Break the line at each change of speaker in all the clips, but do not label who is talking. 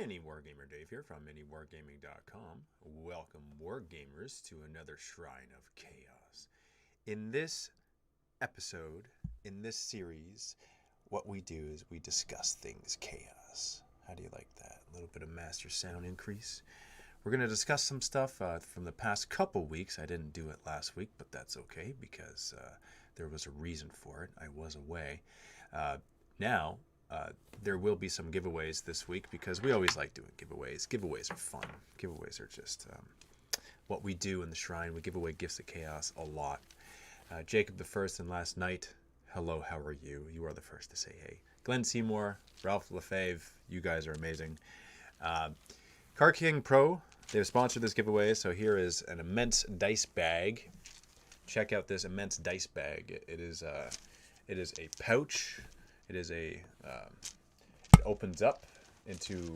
Mini Wargamer Dave here from miniwargaming.com. Welcome, Wargamers, to another Shrine of Chaos. In this episode, in this series, what we do is we discuss things chaos. How do you like that? A little bit of master sound increase. We're going to discuss some stuff from the past couple weeks. I didn't do it last week, but that's okay because there was a reason for it. I was away. Now, there will be some giveaways this week because we always like doing giveaways. Giveaways are fun. Giveaways are just what we do in the shrine. We give away gifts of chaos a lot. Jacob the First and Last Night, hello, how are you? You are the first to say hey. Glenn Seymour, Ralph Lefebvre, you guys are amazing. Card King Pro, they've sponsored this giveaway, so here is an immense dice bag. Check out this immense dice bag. It is a pouch. It is it opens up into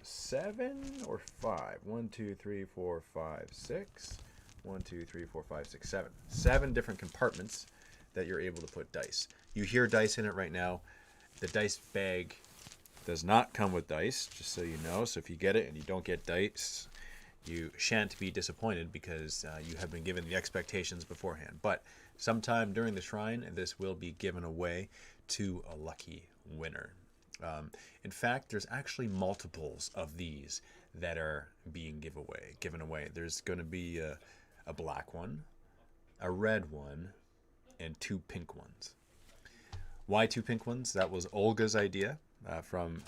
7 or 5. 1, 2, 3, 4, 5, 6. 1, 2, 3, 4, 5, 6, 7. 7 different compartments that you're able to put dice. You hear dice in it right now. The dice bag does not come with dice, just so you know. So if you get it and you don't get dice, you shan't be disappointed because you have been given the expectations beforehand. But sometime during the shrine, this will be given away to a lucky winner. In fact, there's actually multiples of these that are being given away. There's going to be a black one, a red one, and 2 pink ones. Why 2 pink ones? That was Olga's idea from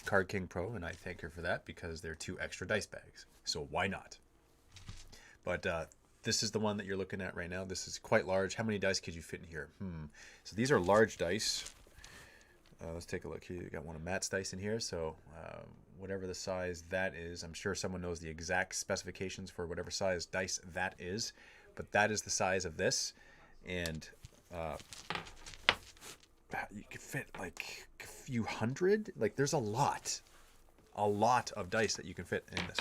Card King Pro, and I thank her for that because they're 2 extra dice bags. So why not? But this is the one that you're looking at right now. This is quite large. How many dice could you fit in here? So these are large dice. Let's take a look here. You got one of Matt's dice in here. So whatever the size that is, I'm sure someone knows the exact specifications for whatever size dice that is. But that is the size of this. And you could fit like a few hundred. Like there's a lot of dice that you can fit in this.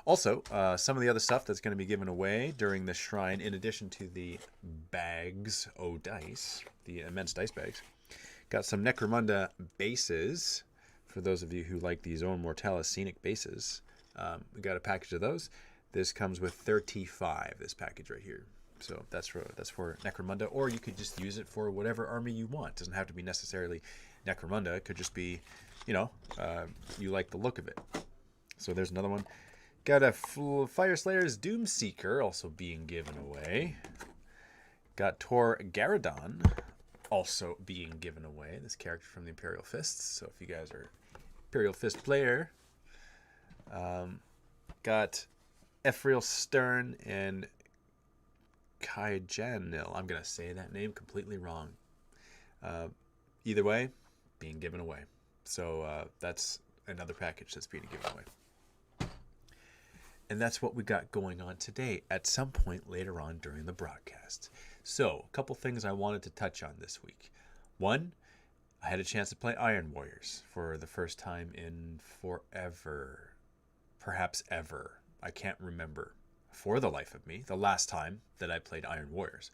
Also, some of the other stuff that's going to be given away during the shrine, in addition to the bags, dice, the immense dice bags, got some Necromunda bases. For those of you who like the Zone Mortalis scenic bases, we got a package of those. This comes with 35. This package right here. So that's for Necromunda, or you could just use it for whatever army you want. It doesn't have to be necessarily Necromunda. It could just be, you like the look of it. So there's another one. Got a Fire Slayer's Doomseeker also being given away. Got Tor Garadon also being given away. This character from the Imperial Fists. So if you guys are Imperial Fist player, got Ephriel Stern and Kaijanil. I'm gonna say that name completely wrong. Either way, being given away. So that's another package that's being given away. And that's what we got going on today at some point later on during the broadcast. So, a couple things I wanted to touch on this week. One, I had a chance to play Iron Warriors for the first time in forever. Perhaps ever. I can't remember for the life of me the last time that I played Iron Warriors.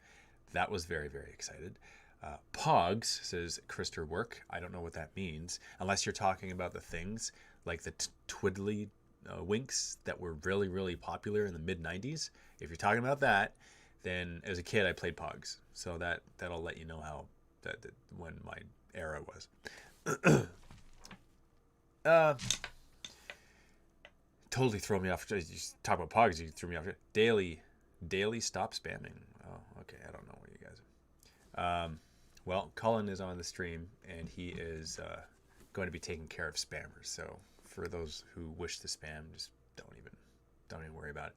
That was very, very excited. Pogs, says Krister Work. I don't know what that means. Unless you're talking about the things like the twiddly winks that were really, really popular in the mid-90s. If you're talking about that, then as a kid I played Pogs. So that'll let you know how that when my era was. Totally throw me off. You talk about Pogs, you threw me off. Daily stop spamming. Oh, okay. I don't know what you guys are. Well, Cullen is on the stream and he is going to be taking care of spammers. So for those who wish to spam, just don't even worry about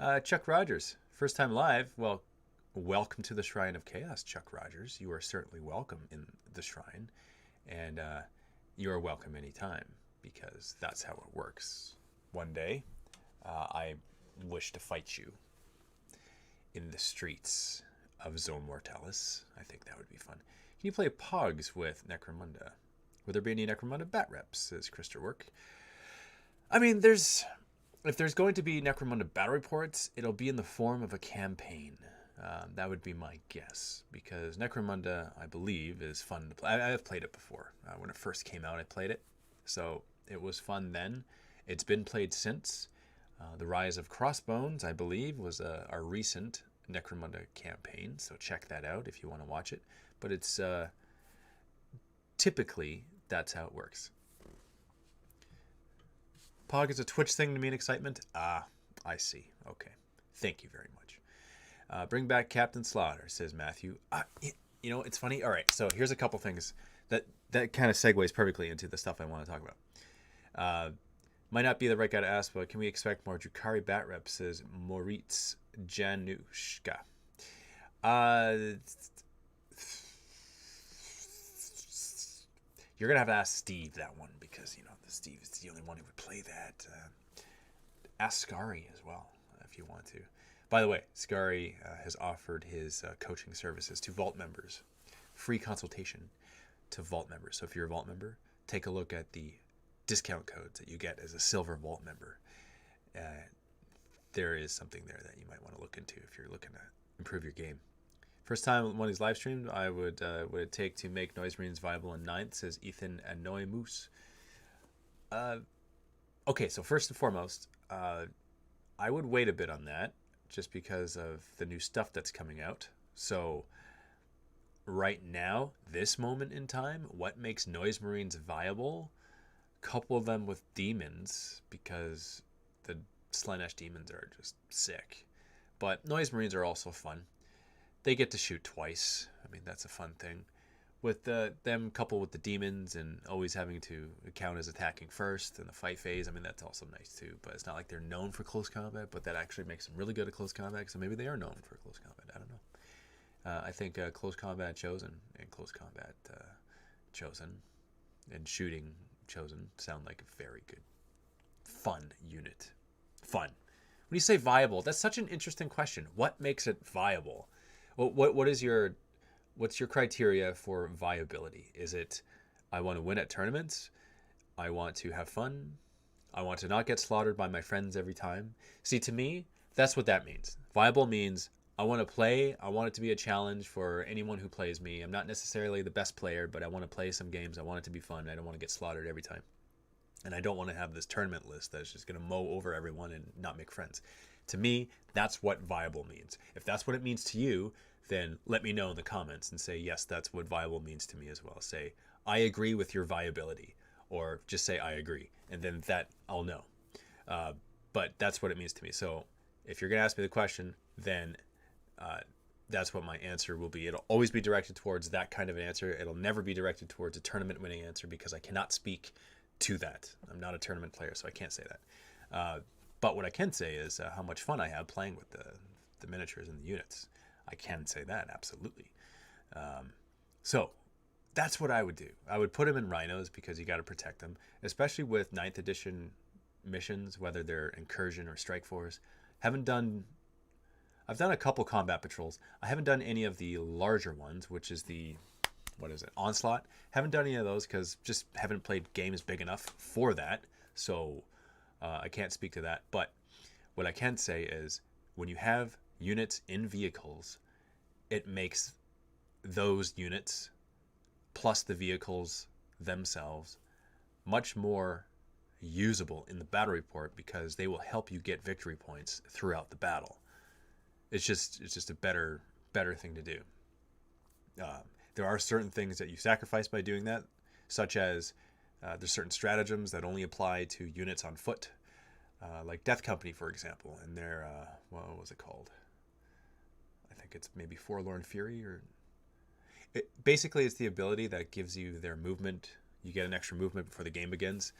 it. Chuck Rogers, first time live. Well, welcome to the Shrine of Chaos, Chuck Rogers. You are certainly welcome in the shrine, and you are welcome anytime because that's how it works. One day, I wish to fight you in the streets of Zone Mortalis. I think that would be fun. Can you play Pogs with Necromunda? Will there be any Necromunda bat reps, says Krister Work. I mean, if there's going to be Necromunda battle reports, it'll be in the form of a campaign. That would be my guess, because Necromunda, I believe, is fun to play. I've played it before. When it first came out, I played it. So It was fun then. It's been played since. The Rise of Crossbones, I believe, was our recent Necromunda campaign, so check that out if you want to watch it. But it's typically that's how it works. Pog is a Twitch thing to mean excitement? Ah, I see. Okay. Thank you very much. Bring back Captain Slaughter, says Matthew. You know, it's funny. All right, so here's a couple things that kind of segues perfectly into the stuff I want to talk about. Might not be the right guy to ask, but can we expect more Drukhari bat reps, says Moritz Januszka. You're going to have to ask Steve that one because, you know, Steve is the only one who would play that. Ask Scary as well if you want to. By the way, Scary has offered his coaching services to Vault members. Free consultation to Vault members. So if you're a Vault member, take a look at the discount codes that you get as a Silver Vault member. There is something there that you might want to look into if you're looking to improve your game. First time one of these live streamed, I would take to make Noise Marines viable in 9th, says Ethan Anoy-Moose. Okay, so first and foremost, I would wait a bit on that just because of the new stuff that's coming out. So right now, this moment in time, what makes Noise Marines viable? Couple them with demons because the Slaanesh demons are just sick. But Noise Marines are also fun. They get to shoot twice. I mean, that's a fun thing. With them coupled with the demons and always having to count as attacking first in the fight phase, I mean, that's also nice too. But it's not like they're known for close combat, but that actually makes them really good at close combat. So maybe they are known for close combat. I don't know. I think close combat chosen and close combat chosen and shooting chosen sound like a very good, fun unit. Fun. When you say viable, that's such an interesting question. What makes it viable? Well, what's your criteria for viability? Is it I want to win at tournaments? I want to have fun? I want to not get slaughtered by my friends every time? See, to me, that's what that means. Viable means I want to play. I want it to be a challenge for anyone who plays me. I'm not necessarily the best player, but I want to play some games. I want it to be fun. I don't want to get slaughtered every time. And I don't want to have this tournament list that's just going to mow over everyone and not make friends. To me, that's what viable means. If that's what it means to you, then let me know in the comments and say, yes, that's what viable means to me as well. Say, I agree with your viability, or just say, I agree. And then that I'll know. But that's what it means to me. So if you're going to ask me the question, then that's what my answer will be. It'll always be directed towards that kind of an answer. It'll never be directed towards a tournament winning answer because I cannot speak to that. I'm not a tournament player, so I can't say that. But what I can say is how much fun I have playing with the miniatures and the units. I can say that, absolutely. So that's what I would do. I would put them in rhinos because you got to protect them, especially with 9th edition missions, whether they're Incursion or Strike Force. I've done a couple combat patrols. I haven't done any of the larger ones, which is the, Onslaught. Haven't done any of those because just haven't played games big enough for that. So I can't speak to that. But what I can say is when you have units in vehicles, it makes those units plus the vehicles themselves much more usable in the battle report because they will help you get victory points throughout the battle. It's just a better thing to do. There are certain things that you sacrifice by doing that, such as there's certain stratagems that only apply to units on foot, like Death Company, for example, and their what was it called? I think it's maybe Forlorn Fury, or basically it's the ability that gives you their movement. You get an extra movement before the game begins,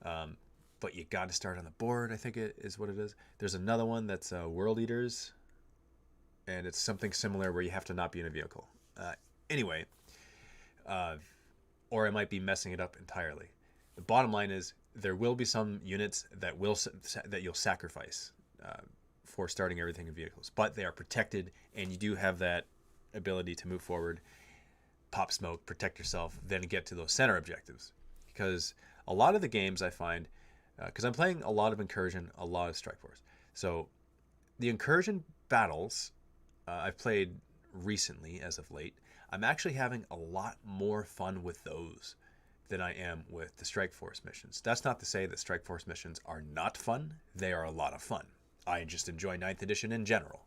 but you got to start on the board. I think it is what it is. There's another one that's World Eaters, and it's something similar where you have to not be in a vehicle. Anyway, or I might be messing it up entirely. The bottom line is there will be some units that you'll sacrifice for starting everything in vehicles, but they are protected, and you do have that ability to move forward, pop smoke, protect yourself, then get to those center objectives. Because a lot of the games I find, because I'm playing a lot of Incursion, a lot of Strike Force, so the Incursion battles I've played recently as of late, I'm actually having a lot more fun with those than I am with the Strike Force missions. That's not to say that Strike Force missions are not fun. They are a lot of fun. I just enjoy 9th edition in general.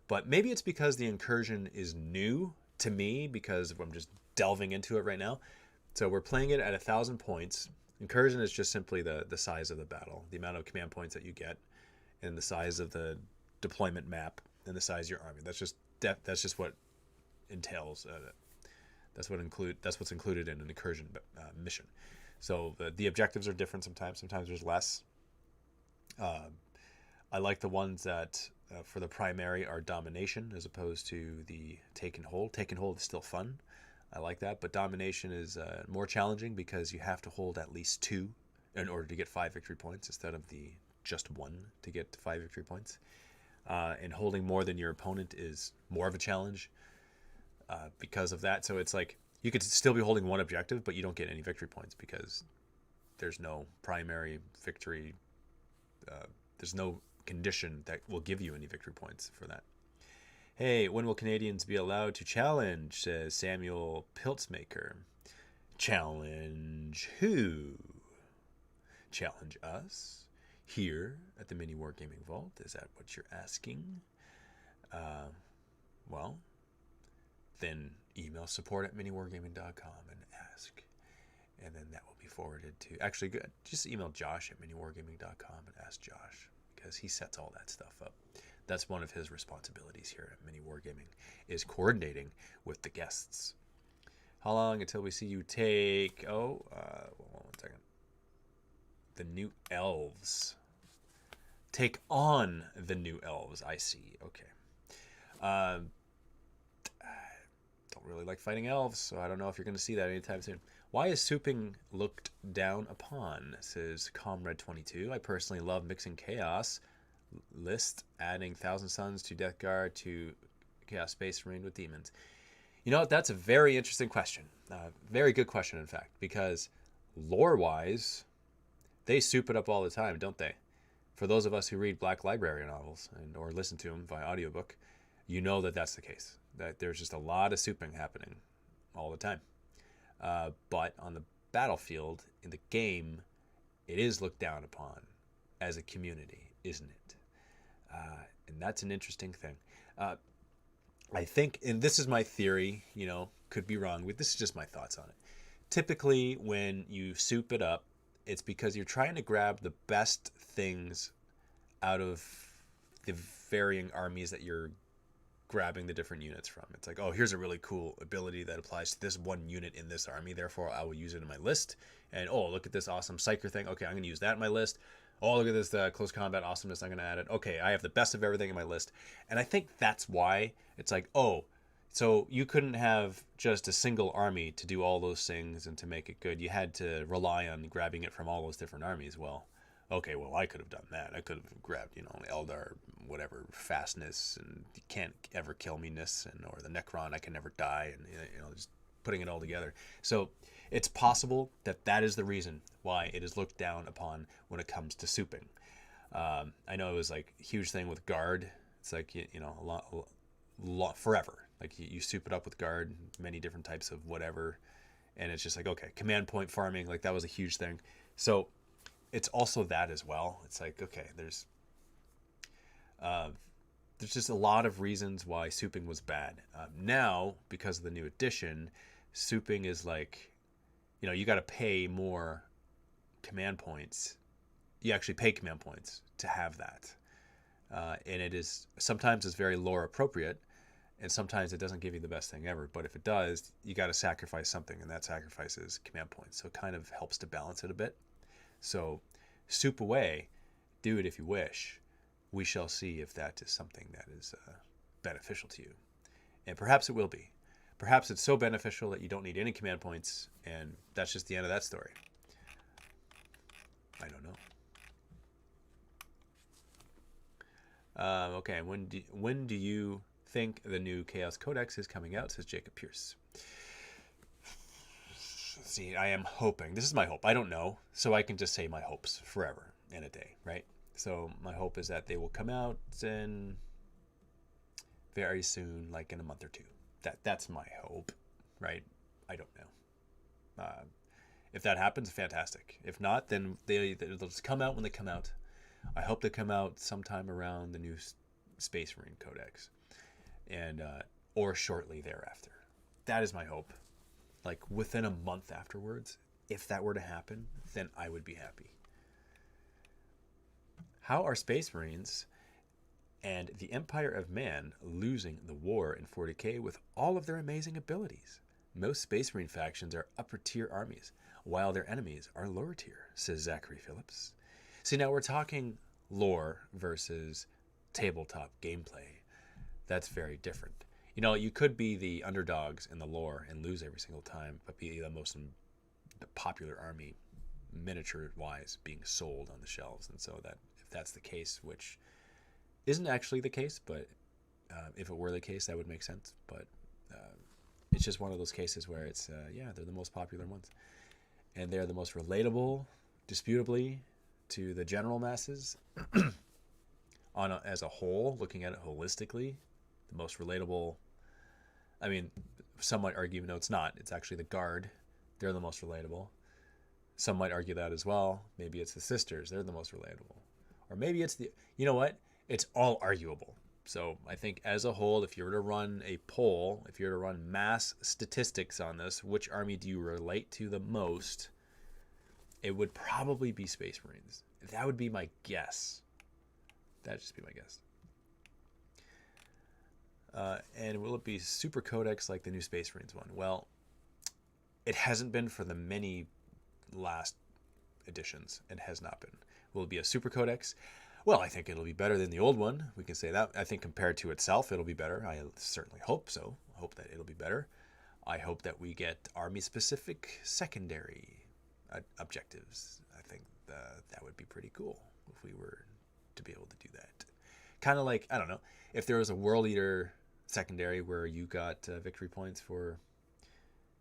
But maybe it's because the Incursion is new to me because I'm just delving into it right now. So we're playing it at 1,000 points. Incursion is just simply the size of the battle, the amount of command points that you get, and the size of the deployment map, and the size of your army. That's just what entails. That's what's included in an Incursion mission. So the objectives are different sometimes. Sometimes there's less. I like the ones that for the primary are domination as opposed to the take and hold. Take and hold is still fun. I like that, but domination is more challenging because you have to hold at least 2 in order to get 5 victory points instead of the just 1 to get 5 victory points. And holding more than your opponent is more of a challenge because of that. So it's like you could still be holding 1 objective, but you don't get any victory points because there's no primary victory. There's no condition that will give you any victory points for that. Hey, when will Canadians be allowed to challenge, says Samuel Piltzmaker. Challenge who? Challenge us? Here at the Mini Wargaming Vault? Is that what you're asking? Well, then email support@miniwargaming.com and ask. And then that will be forwarded to... Actually, good. Just email Josh at miniwargaming.com and ask Josh, because he sets all that stuff up. That's one of his responsibilities here at Mini Wargaming, is coordinating with the guests. How long until we see you take... one second. The new elves. Take on the new elves. I see. Okay. I don't really like fighting elves, so I don't know if you're going to see that anytime soon. Why is souping looked down upon, says Comrade22. I personally love mixing chaos list, adding Thousand Suns to Death Guard to Chaos Space Marine with demons. You know, that's a very interesting question. Very good question, in fact, because lore-wise, they soup it up all the time, don't they? For those of us who read Black Library novels or listen to them via audiobook, you know that that's the case. That there's just a lot of souping happening all the time. But on the battlefield, in the game, it is looked down upon as a community, isn't it? And that's an interesting thing. I think, and this is my theory, could be wrong, but this is just my thoughts on it. Typically, when you soup it up, it's because you're trying to grab the best things out of the varying armies that you're grabbing the different units from. It's like, oh, here's a really cool ability that applies to this one unit in this army, therefore I will use it in my list. And oh, look at this awesome psyker thing. Okay, I'm going to use that in my list. Oh, look at this close combat awesomeness. I'm going to add it. Okay, I have the best of everything in my list. And I think that's why it's like, oh, so you couldn't have just a single army to do all those things and to make it good. You had to rely on grabbing it from all those different armies. Well, okay, well, I could have done that. I could have grabbed, Eldar, whatever, fastness, and you can't ever kill me-ness, or the Necron, I can never die, and, just putting it all together. So it's possible that that is the reason why it is looked down upon when it comes to souping. I know it was like a huge thing with Guard. It's like, a lot forever. Like you soup it up with Guard, many different types of whatever. And it's just like, okay, command point farming, like that was a huge thing. So it's also that as well. It's like, okay, there's just a lot of reasons why souping was bad. Now, because of the new edition, souping is like, you got to pay more command points. You actually pay command points to have that. And it is, sometimes it's very lore appropriate, and sometimes it doesn't give you the best thing ever. But if it does, you got to sacrifice something, and that sacrifice is command points. So it kind of helps to balance it a bit. So soup away, do it if you wish. We shall see if that is something that is beneficial to you. And perhaps it will be. Perhaps it's so beneficial that you don't need any command points, and that's just the end of that story. I don't know. Okay, when do you think the new Chaos Codex is coming out, says Jacob Pierce. See, I am hoping. This is my hope. I don't know, so I can just say my hopes forever and a day, right? So my hope is that they will come out in very soon, like in a month or two. That's my hope, right? I don't know. If that happens, fantastic. If not, then they'll just come out when they come out. I hope they come out sometime around the new Space Marine Codex, and or shortly thereafter. That is my hope. Like within a month afterwards, if that were to happen, then I would be happy. How are Space Marines and the Empire of Man losing the war in 40k with all of their amazing abilities? Most Space Marine factions are upper tier armies, while their enemies are lower tier, says Zachary Phillips. See, now we're talking lore versus tabletop gameplay. That's very different. You know, you could be the underdogs in the lore and lose every single time, but be the most popular army, miniature-wise, being sold on the shelves. And so that, if that's the case, which isn't actually the case, but if it were the case, that would make sense. But it's just one of those cases where it's, yeah, they're the most popular ones. And they're the most relatable, disputably, to the general masses. As a whole, looking at it holistically, the most relatable. I mean, some might argue, no, it's not. It's actually the Guard. They're the most relatable. Some might argue that as well. Maybe it's the Sisters. They're the most relatable. Or maybe it's the... You know what? It's all arguable. So I think as a whole, if you were to run a poll, if you were to run mass statistics on this, which army do you relate to the most? It would probably be Space Marines. That would be my guess. That'd just be my guess. And will it be Super Codex like the new Space Marines one? Well, it hasn't been for the many last editions. It has not been. Will it be a Super Codex? Well, I think it'll be better than the old one. We can say that. I think compared to itself, it'll be better. I certainly hope so. I hope that it'll be better. I hope that we get army-specific secondary objectives. I think that would be pretty cool if we were to be able to do that. Kind of like, I don't know, if there was a World Eater secondary where you got victory points for,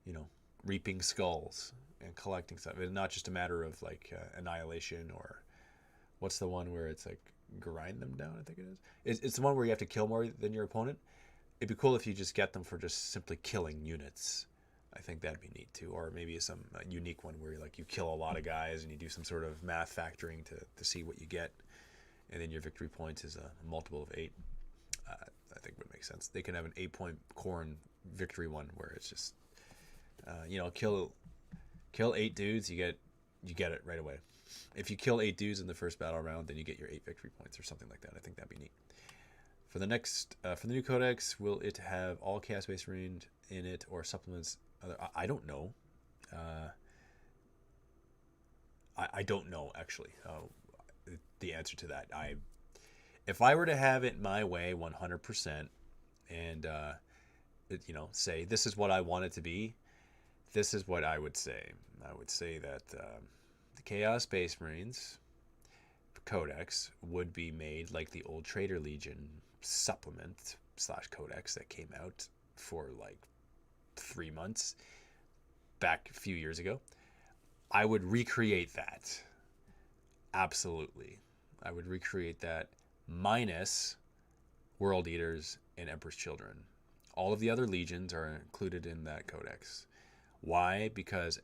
you know, reaping skulls and collecting stuff. It's not just a matter of like annihilation, or what's the one where it's like grind them down, I think it is. It's the one where you have to kill more than your opponent. It'd be cool if you just get them for just simply killing units. I think that'd be neat too. Or maybe some unique one where like you kill a lot of guys and you do some sort of math factoring to see what you get. And then your victory points is a multiple of 8. I think would make sense. They can have an 8-point Khorne victory one where it's just, you know, kill 8 dudes, you get it right away. If you kill 8 dudes in the first battle round, then you get your 8 victory points or something like that. I think that'd be neat. For the next, for the new codex, will it have all Chaos Space Marine in it or supplements? I don't know. I don't know actually. The answer to that. If I were to have it my way 100% and you know, say this is what I want it to be, this is what I would say. I would say that the Chaos Space Marines Codex would be made like the old Traitor Legion supplement / codex that came out for like 3 months back a few years ago. I would recreate that. Absolutely. I would recreate that minus World Eaters and Emperor's Children. All of the other legions are included in that codex. Why? Because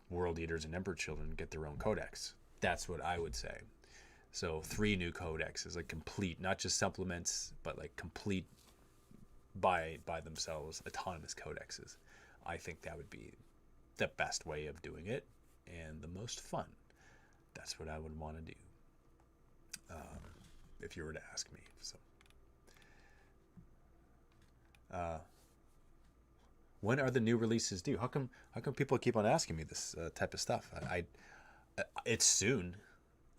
World Eaters and Emperor's Children get their own codex. That's what I would say. So 3 new codexes, like complete, not just supplements, but like complete by themselves, autonomous codexes. I think that would be the best way of doing it and the most fun. That's what I would want to do, if you were to ask me. So, when are the new releases due? How come people keep on asking me this type of stuff? It's soon.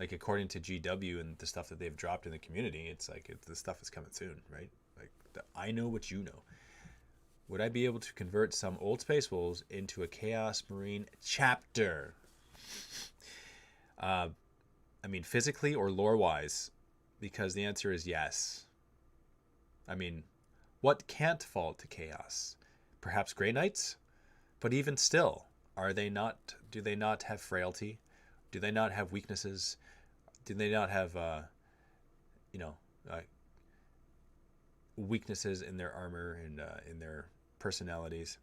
Like according to GW and the stuff that they've dropped in the community, it's like the stuff is coming soon, right? Like I know what you know. Would I be able to convert some old Space Wolves into a Chaos Marine chapter? I mean, physically or lore-wise? Because the answer is yes. I mean, what can't fall to Chaos? Perhaps Grey Knights? But even still, do they not have frailty? Do they not have weaknesses? Do they not have, weaknesses in their armor and in their personalities?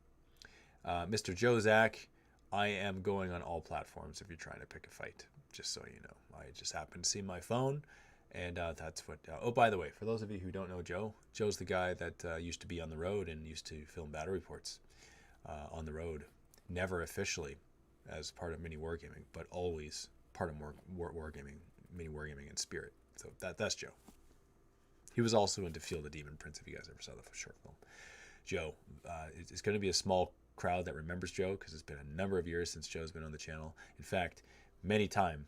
Mr. Joe Zach, I am going on all platforms if you're trying to pick a fight, just so you know. I just happened to see my phone, and that's what... oh, by the way, for those of you who don't know Joe, Joe's the guy that used to be on the road and used to film battle reports on the road. Never officially as part of mini wargaming, but always part of wargaming, mini wargaming in spirit. So that's Joe. He was also into Field of Demon Prince, if you guys ever saw the short film. Joe, it's going to be a small crowd that remembers Joe because it's been a number of years since Joe's been on the channel. In fact, many a time,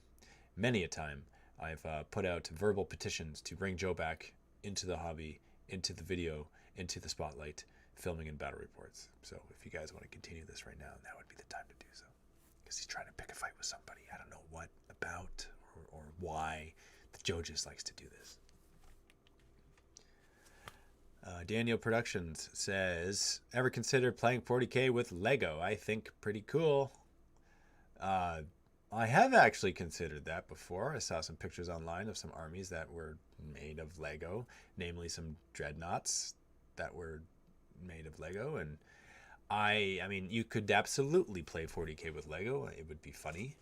I've put out verbal petitions to bring Joe back into the hobby, into the video, into the spotlight, filming and battle reports. So if you guys want to continue this right now, that would be the time to do so. Because he's trying to pick a fight with somebody. I don't know what about or why. Joe just likes to do this. Daniel Productions says, ever considered playing 40K with Lego? I think pretty cool. I have actually considered that before. I saw some pictures online of some armies that were made of Lego, namely some dreadnoughts that were made of Lego. And I mean, you could absolutely play 40K with Lego. It would be funny.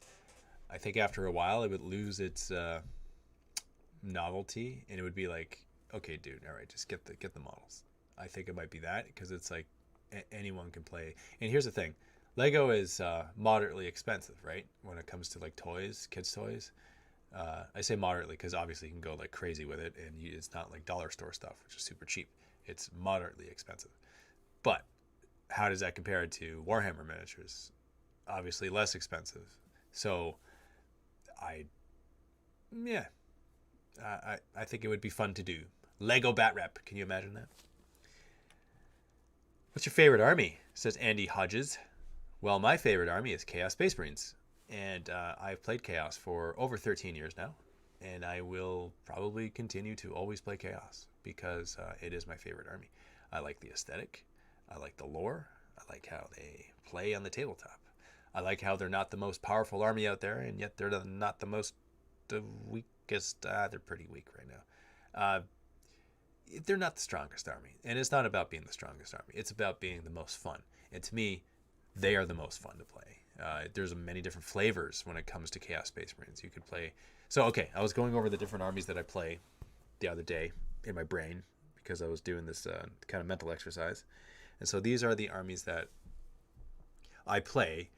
I think after a while it would lose its novelty, and it would be like, okay, dude, all right, just get the models. I think it might be that, because it's like anyone can play. And here's the thing, Lego is moderately expensive, right? When it comes to like toys, kids' toys. I say moderately because obviously you can go like crazy with it, and it's not like dollar store stuff, which is super cheap. It's moderately expensive. But how does that compare to Warhammer miniatures? Obviously less expensive. So I think it would be fun to do. Lego Bat Rep. Can you imagine that? What's your favorite army? Says Andy Hodges. Well, my favorite army is Chaos Space Marines. And I've played Chaos for over 13 years now. And I will probably continue to always play Chaos because it is my favorite army. I like the aesthetic. I like the lore. I like how they play on the tabletop. I like how they're not the most powerful army out there, and yet they're not the most weakest. They're pretty weak right now. They're not the strongest army, and it's not about being the strongest army. It's about being the most fun. And to me, they are the most fun to play. There's many different flavors when it comes to Chaos Space Marines. You could play. So okay, I was going over the different armies that I play the other day in my brain because I was doing this kind of mental exercise. And so these are the armies that I play.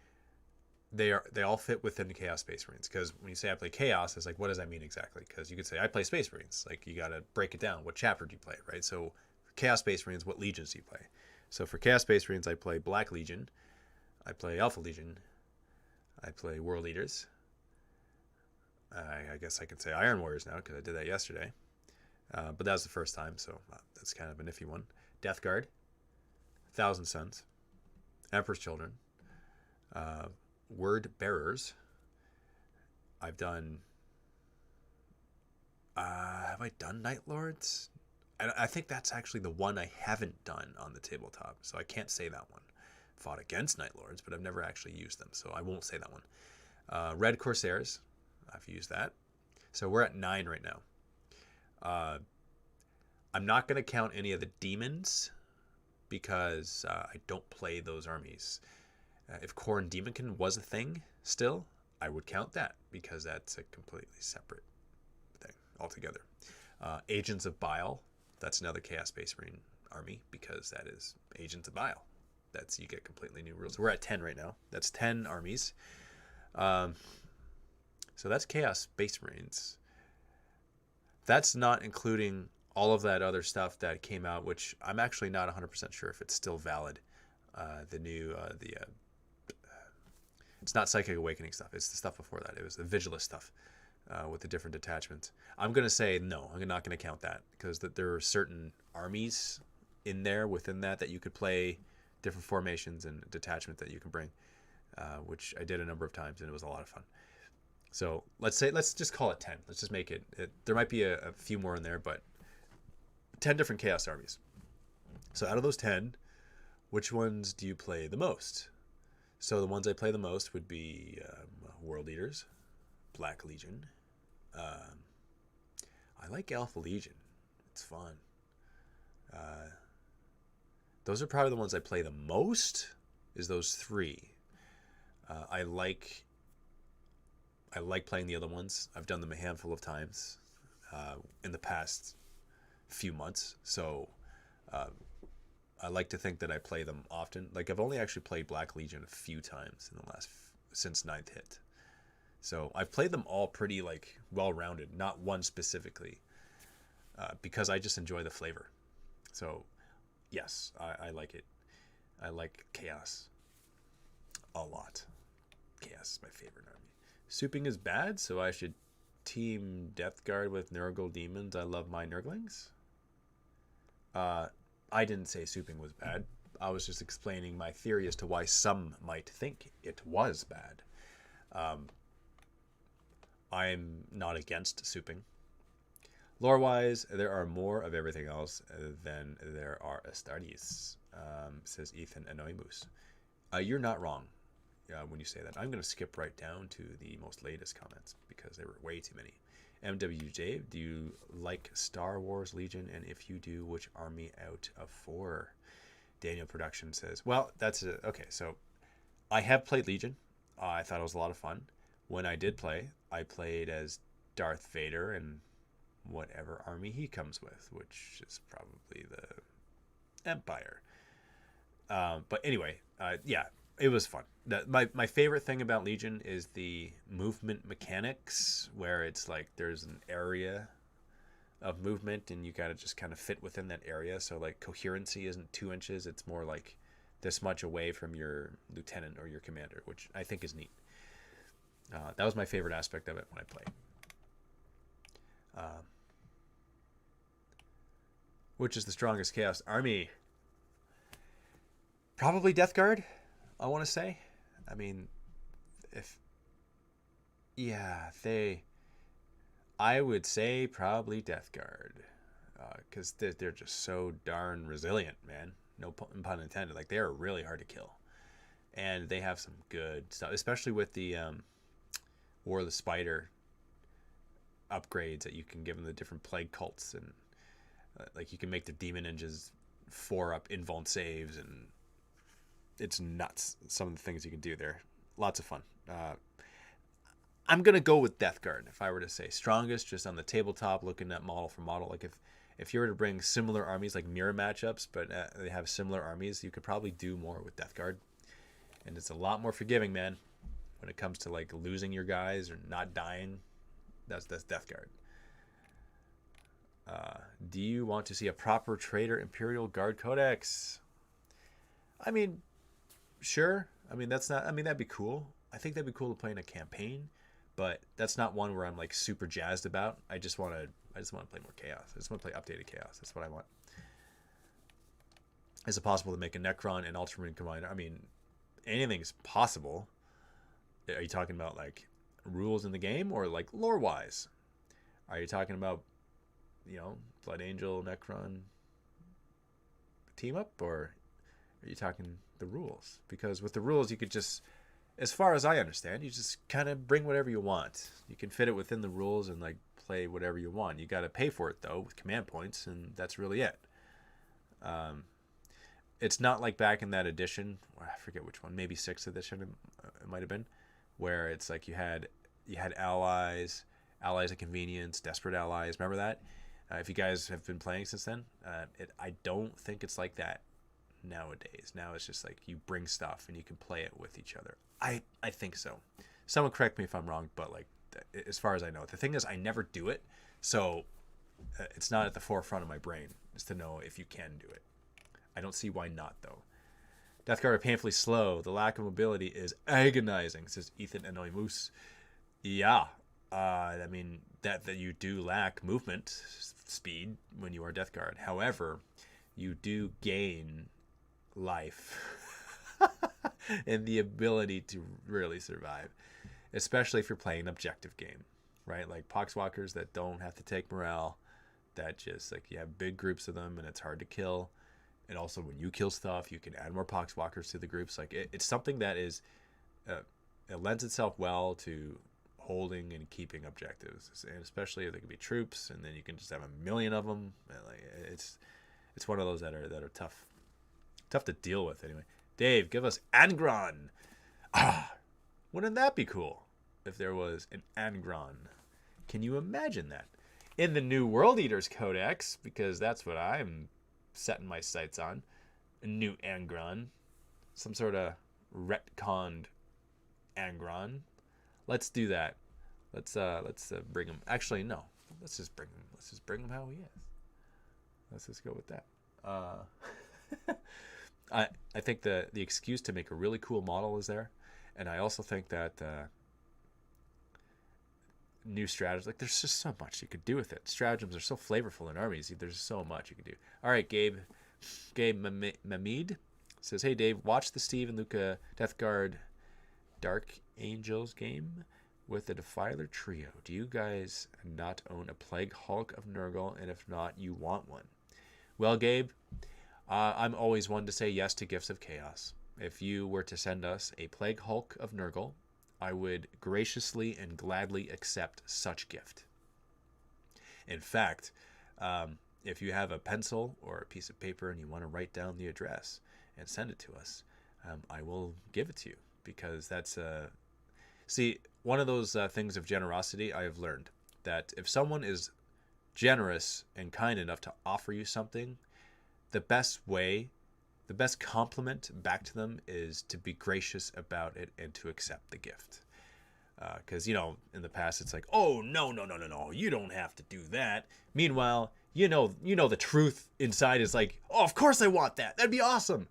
They all fit within the Chaos Space Marines, because when you say I play Chaos, it's like, what does that mean exactly? Because you could say I play Space Marines. Like, you got to break it down. What chapter do you play, right? So for Chaos Space Marines, what legions do you play? So for Chaos Space Marines, I play Black Legion, I play Alpha Legion, I play World Eaters. I guess I could say Iron Warriors now because I did that yesterday. But that was the first time, so that's kind of an iffy one. Death Guard, Thousand Sons, Emperor's Children, Word Bearers. I've done... have I done Night Lords? I think that's actually the one I haven't done on the tabletop, so I can't say that one. Fought against Night Lords, but I've never actually used them, so I won't say that one. Red Corsairs, I've used that. So we're at 9 right now. I'm not going to count any of the demons because I don't play those armies. If Khorne Demonkin was a thing still, I would count that because that's a completely separate thing altogether. Agents of Bile, that's another Chaos Space Marine army because that is Agents of Bile. You get completely new rules. We're at 10 right now. That's 10 armies. So that's Chaos Space Marines. That's not including all of that other stuff that came out, which I'm actually not 100% sure if it's still valid. It's not Psychic Awakening stuff. It's the stuff before that. It was the Vigilist stuff with the different detachments. I'm going to say no. I'm not going to count that because there are certain armies in there within that you could play different formations and detachment that you can bring, which I did a number of times, and it was a lot of fun. So let's just call it 10. Let's just make it. There might be a few more in there, but 10 different Chaos armies. So out of those 10, which ones do you play the most? So the ones I play the most would be World Eaters, Black Legion. I like Alpha Legion. It's fun. Those are probably the ones I play the most, is those 3. I like playing the other ones. I've done them a handful of times in the past few months, so I like to think that I play them often. Like I've only actually played Black Legion a few times in the last since ninth hit, so I've played them all pretty like well-rounded, not one specifically, because I just enjoy the flavor. So yes, I like it. I like Chaos a lot. Chaos is my favorite army. Souping is bad, so I should team Death Guard with Nurgle Demons. I love my Nurglings. I didn't say souping was bad. I was just explaining my theory as to why some might think it was bad. I'm not against souping. Lore-wise, there are more of everything else than there are Astartes, says Ethan Anonymous. You're not wrong when you say that. I'm going to skip right down to the most latest comments because there were way too many. MWJ, do you like Star Wars Legion? And if you do, which army out of 4? Daniel Production says, well, that's a, okay. So I have played Legion. I thought it was a lot of fun. When I did play, I played as Darth Vader and whatever army he comes with, which is probably the Empire. But anyway, yeah, it was fun. My favorite thing about Legion is the movement mechanics, where it's like there's an area of movement and you gotta just kind of fit within that area. So like coherency isn't 2 inches, it's more like this much away from your lieutenant or your commander, which I think is neat. That was my favorite aspect of it when I played. Which is the strongest Chaos army? Probably Death Guard, I want to say. I mean, I would say probably Death Guard, because they're just so darn resilient, man. No pun intended. Like, they are really hard to kill, and they have some good stuff, especially with the War of the Spider upgrades that you can give them, the different plague cults, and like you can make the demon ninjas 4-up invuln saves, and it's nuts. Some of the things you can do there, lots of fun. I'm gonna go with Death Guard if I were to say strongest, just on the tabletop, looking at model for model. Like if you were to bring similar armies, like mirror matchups, but they have similar armies, you could probably do more with Death Guard, and it's a lot more forgiving, man, when it comes to like losing your guys or not dying. That's Death Guard. Do you want to see a proper Trader Imperial Guard Codex? I mean, sure. I mean, that'd be cool. I think that'd be cool to play in a campaign, but that's not one where I'm like super jazzed about. I just want to play more Chaos. I just want to play updated Chaos. That's what I want. Is it possible to make a Necron and Ultramarine Commander? I mean, anything's possible. Are you talking about like rules in the game or like lore wise? Are you talking about, Blood Angel, Necron team up, or are you talking the rules? Because with the rules, you could just, as far as I understand, you just kind of bring whatever you want. You can fit it within the rules and like play whatever you want. You got to pay for it though with command points, and that's really it. It's not like back in that edition, I forget which one, maybe 6th edition it might have been, where it's like you had allies of convenience, desperate allies. Remember that? If you guys have been playing since then, I don't think it's like that nowadays. Now it's just like you bring stuff and you can play it with each other. I think so. Someone correct me if I'm wrong, but like as far as I know, the thing is I never do it, so it's not at the forefront of my brain is to know if you can do it. I don't see why not though. Death Guard are painfully slow. The lack of mobility is agonizing, says Ethan Anonymous. Yeah, I mean that you do lack movement speed when you are Death Guard. However, you do gain life and the ability to really survive, especially if you're playing an objective game, right? Like Poxwalkers that don't have to take morale, that just like you have big groups of them and it's hard to kill. And also when you kill stuff, you can add more Poxwalkers to the groups. Like it's something that is it lends itself well to holding and keeping objectives, and especially if there could be troops, and then you can just have a million of them. Like it's one of those that are tough to deal with. Anyway, Dave, give us Angron. Wouldn't that be cool if there was an Angron? Can you imagine that? In the new World Eaters Codex, because that's what I'm setting my sights on. A new Angron. Some sort of retconned Angron. Let's do that. Let's bring him. Actually, no. Let's just bring him. Let's just bring him how he is. Let's just go with that. I think the excuse to make a really cool model is there, and I also think that new strategies, like there's just so much you could do with it. Stratagems are so flavorful in armies. There's so much you could do. All right, Gabe Mamid says, hey Dave, watch the Steve and Luca Death Guard Dark Angels game with the Defiler trio. Do you guys not own a Plague Hulk of Nurgle? And if not, you want one? Well, Gabe, I'm always one to say yes to Gifts of Chaos. If you were to send us a Plague Hulk of Nurgle, I would graciously and gladly accept such gift. In fact, if you have a pencil or a piece of paper and you want to write down the address and send it to us, I will give it to you, because that's see, one of those things of generosity I have learned, that if someone is generous and kind enough to offer you something, the best compliment back to them is to be gracious about it and to accept the gift. Because, in the past it's like, oh, no, you don't have to do that. Meanwhile, the truth inside is like, oh, of course I want that. That'd be awesome.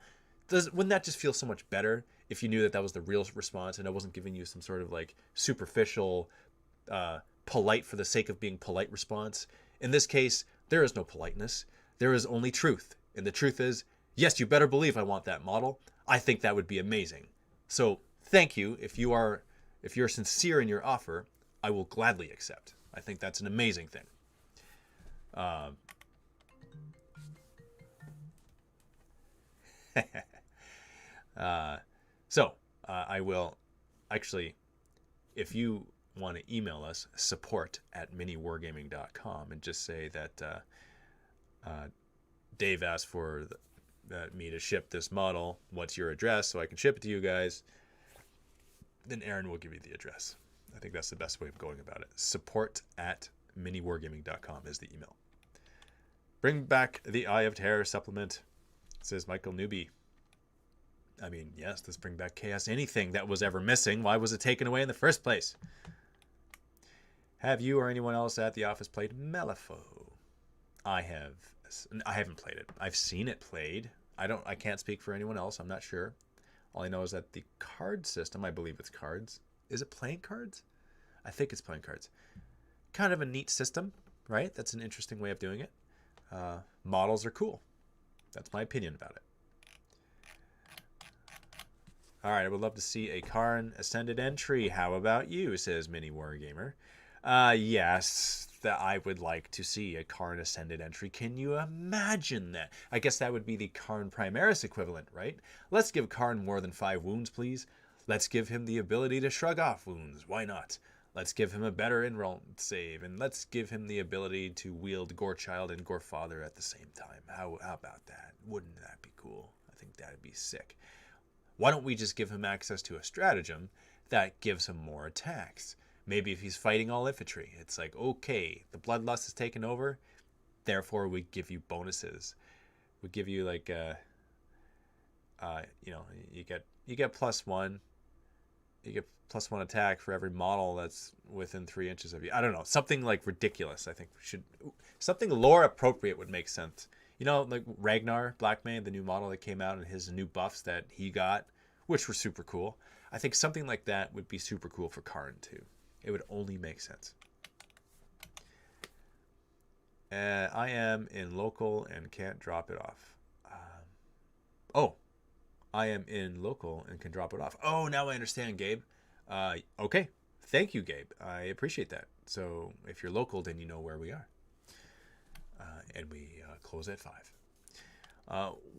Wouldn't that just feel so much better if you knew that was the real response and I wasn't giving you some sort of like superficial, polite for the sake of being polite response? In this case, there is no politeness. There is only truth. And the truth is, yes, you better believe I want that model. I think that would be amazing. So thank you. If you're sincere in your offer, I will gladly accept. I think that's an amazing thing. I will actually, if you want to email us, support@miniwargaming.com, and just say that Dave asked for me to ship this model. What's your address so I can ship it to you guys? Then Aaron will give you the address. I think that's the best way of going about it. Support@miniwargaming.com is the email. Bring back the Eye of Terror supplement, says Michael Newby. I mean, yes, let's bring back Chaos. Anything that was ever missing. Why was it taken away in the first place? Have you or anyone else at the office played Malifaux? I haven't played it. I've seen it played. I can't speak for anyone else. I'm not sure. All I know is that the card system, I believe it's cards. Is it playing cards? I think it's playing cards. Kind of a neat system, right? That's an interesting way of doing it. Models are cool. That's my opinion about it. All right, I would love to see a Karn Ascended entry. How about you, says Mini Wargamer. Yes, that I would like to see a Karn Ascended entry. Can you imagine that? I guess that would be the Karn Primaris equivalent, right? Let's give Karn more than 5 wounds, please. Let's give him the ability to shrug off wounds. Why not? Let's give him a better enroll save, and let's give him the ability to wield Gorechild and Gorefather at the same time. How about that? Wouldn't that be cool? I think that'd be sick. Why don't we just give him access to a stratagem that gives him more attacks? Maybe if he's fighting all infantry, it's like, okay, the bloodlust is taken over, therefore we give you bonuses. We give you like, you get +1. You get +1 attack for every model that's within 3 inches of you. I don't know, something like ridiculous. I think something lore appropriate would make sense. Like Ragnar Blackmane, the new model that came out, and his new buffs that he got, which were super cool. I think something like that would be super cool for Karn too. It would only make sense. I am in local and can't drop it off. I am in local and can drop it off. Oh, now I understand, Gabe. Okay. Thank you, Gabe. I appreciate that. So if you're local, then you know where we are. And we close at 5.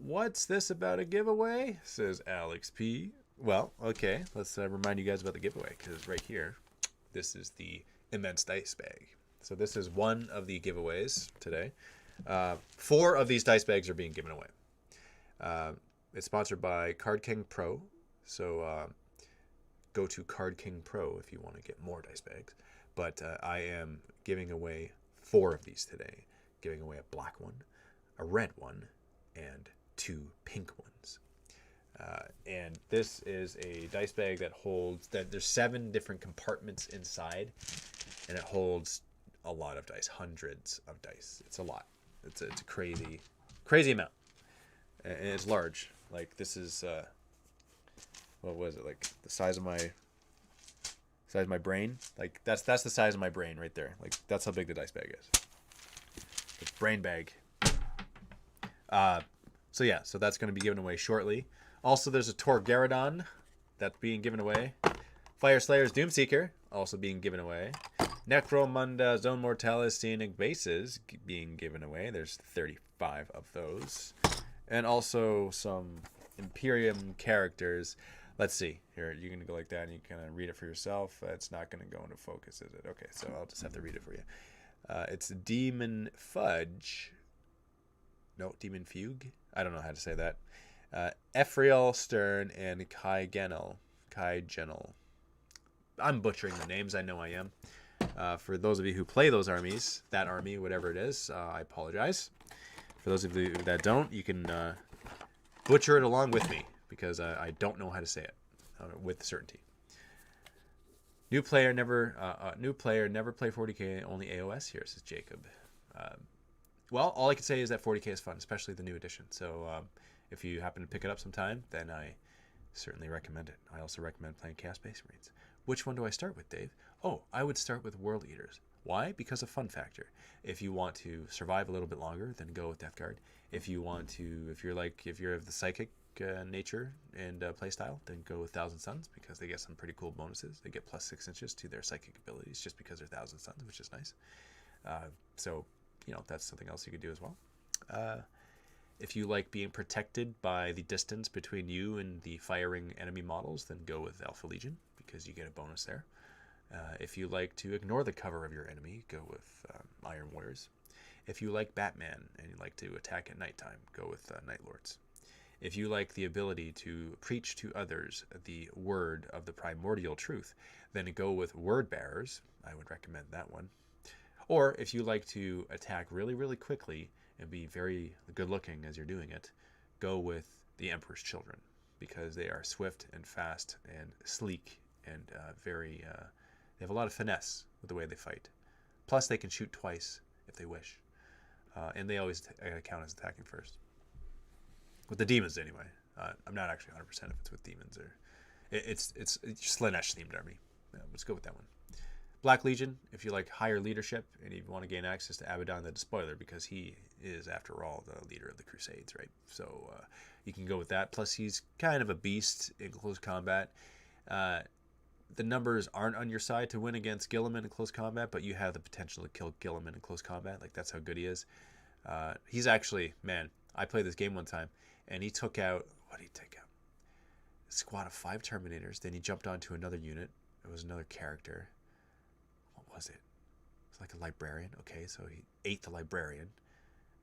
What's this about a giveaway? Says Alex P. Well, okay. Let's remind you guys about the giveaway, because right here, this is the immense dice bag. So this is one of the giveaways today. 4 of these dice bags are being given away. It's sponsored by Card King Pro. So go to Card King Pro if you want to get more dice bags. But I am giving away 4 of these today. Giving away a black one, a red one, and 2 pink ones. And this is a dice bag that holds, there's 7 different compartments inside, and it holds a lot of dice, hundreds of dice. It's a lot. It's a crazy amount. And it's large. Like, this is, what was it, like the size of my brain? Like, that's the size of my brain right there. Like, that's how big the dice bag is. The brain bag. So yeah, so that's going to be given away shortly. Also, there's a Torgaradon that's being given away. Fire Slayer's Doomseeker also being given away. Necromunda Zone Mortalis Scenic Bases being given away. There's 35 of those. And also some Imperium characters. Let's see. Here, you're going to go like that and you kind of read it for yourself. It's not going to go into focus, is it? Okay, so I'll just have to read it for you. It's Demon Fudge. No, Demon Fugue? I don't know how to say that. Ephriel Stern and Kai Genel. I'm butchering the names. I know I am. For those of you who play those armies, that army, whatever it is, I apologize. For those of you that don't, you can butcher it along with me because I don't know how to say it with certainty. New player never play 40k, only AOS here, says Jacob. Well, all I can say is that 40k is fun, especially the new edition. So if you happen to pick it up sometime, then I certainly recommend it. I also recommend playing Chaos Space Marines. Which one do I start with, Dave? Oh, I would start with World Eaters. Why? Because of fun factor. If you want to survive a little bit longer, then go with Death Guard. If you're of the psychic nature and playstyle, then go with Thousand Suns because they get some pretty cool bonuses. They get plus 6 inches to their psychic abilities just because they're Thousand Suns, which is nice. So, that's something else you could do as well. If you like being protected by the distance between you and the firing enemy models, then go with Alpha Legion because you get a bonus there. If you like to ignore the cover of your enemy, go with Iron Warriors. If you like Batman and you like to attack at nighttime, go with Night Lords. If you like the ability to preach to others the word of the primordial truth, then go with Word Bearers. I would recommend that one. Or if you like to attack really, really quickly and be very good looking as you're doing it, go with the Emperor's Children because they are swift and fast and sleek and they have a lot of finesse with the way they fight. Plus, they can shoot twice if they wish. And they always count as attacking first. With the demons, anyway. I'm not actually 100% if it's with demons or... It's Slaanesh themed army. Let's go with that one. Black Legion, if you like higher leadership and you want to gain access to Abaddon the Despoiler because he is, after all, the leader of the Crusades, right? So you can go with that. Plus, he's kind of a beast in close combat. The numbers aren't on your side to win against Gilliman in close combat, but you have the potential to kill Gilliman in close combat. Like, that's how good he is. He's actually, man, I played this game one time, and he took out, what did he take out? A squad of 5 Terminators. Then he jumped onto another unit. It was another character. What was it? It was like a librarian. Okay, so he ate the librarian.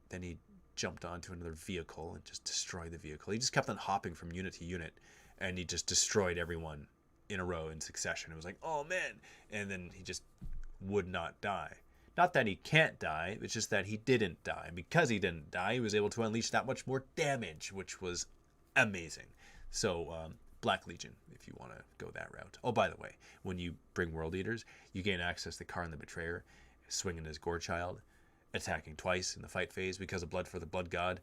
Then he jumped onto another vehicle and just destroyed the vehicle. He just kept on hopping from unit to unit, and he just destroyed everyone in a row in succession. It was like, oh man. And then he just would not die. Not that he can't die, it's just that he didn't die. And because he didn't die, he was able to unleash that much more damage, which was amazing. So, Black Legion, if you want to go that route. Oh, by the way, when you bring World Eaters, you gain access to Karn the Betrayer, swinging his Gorechild, attacking twice in the fight phase because of Blood for the Blood God,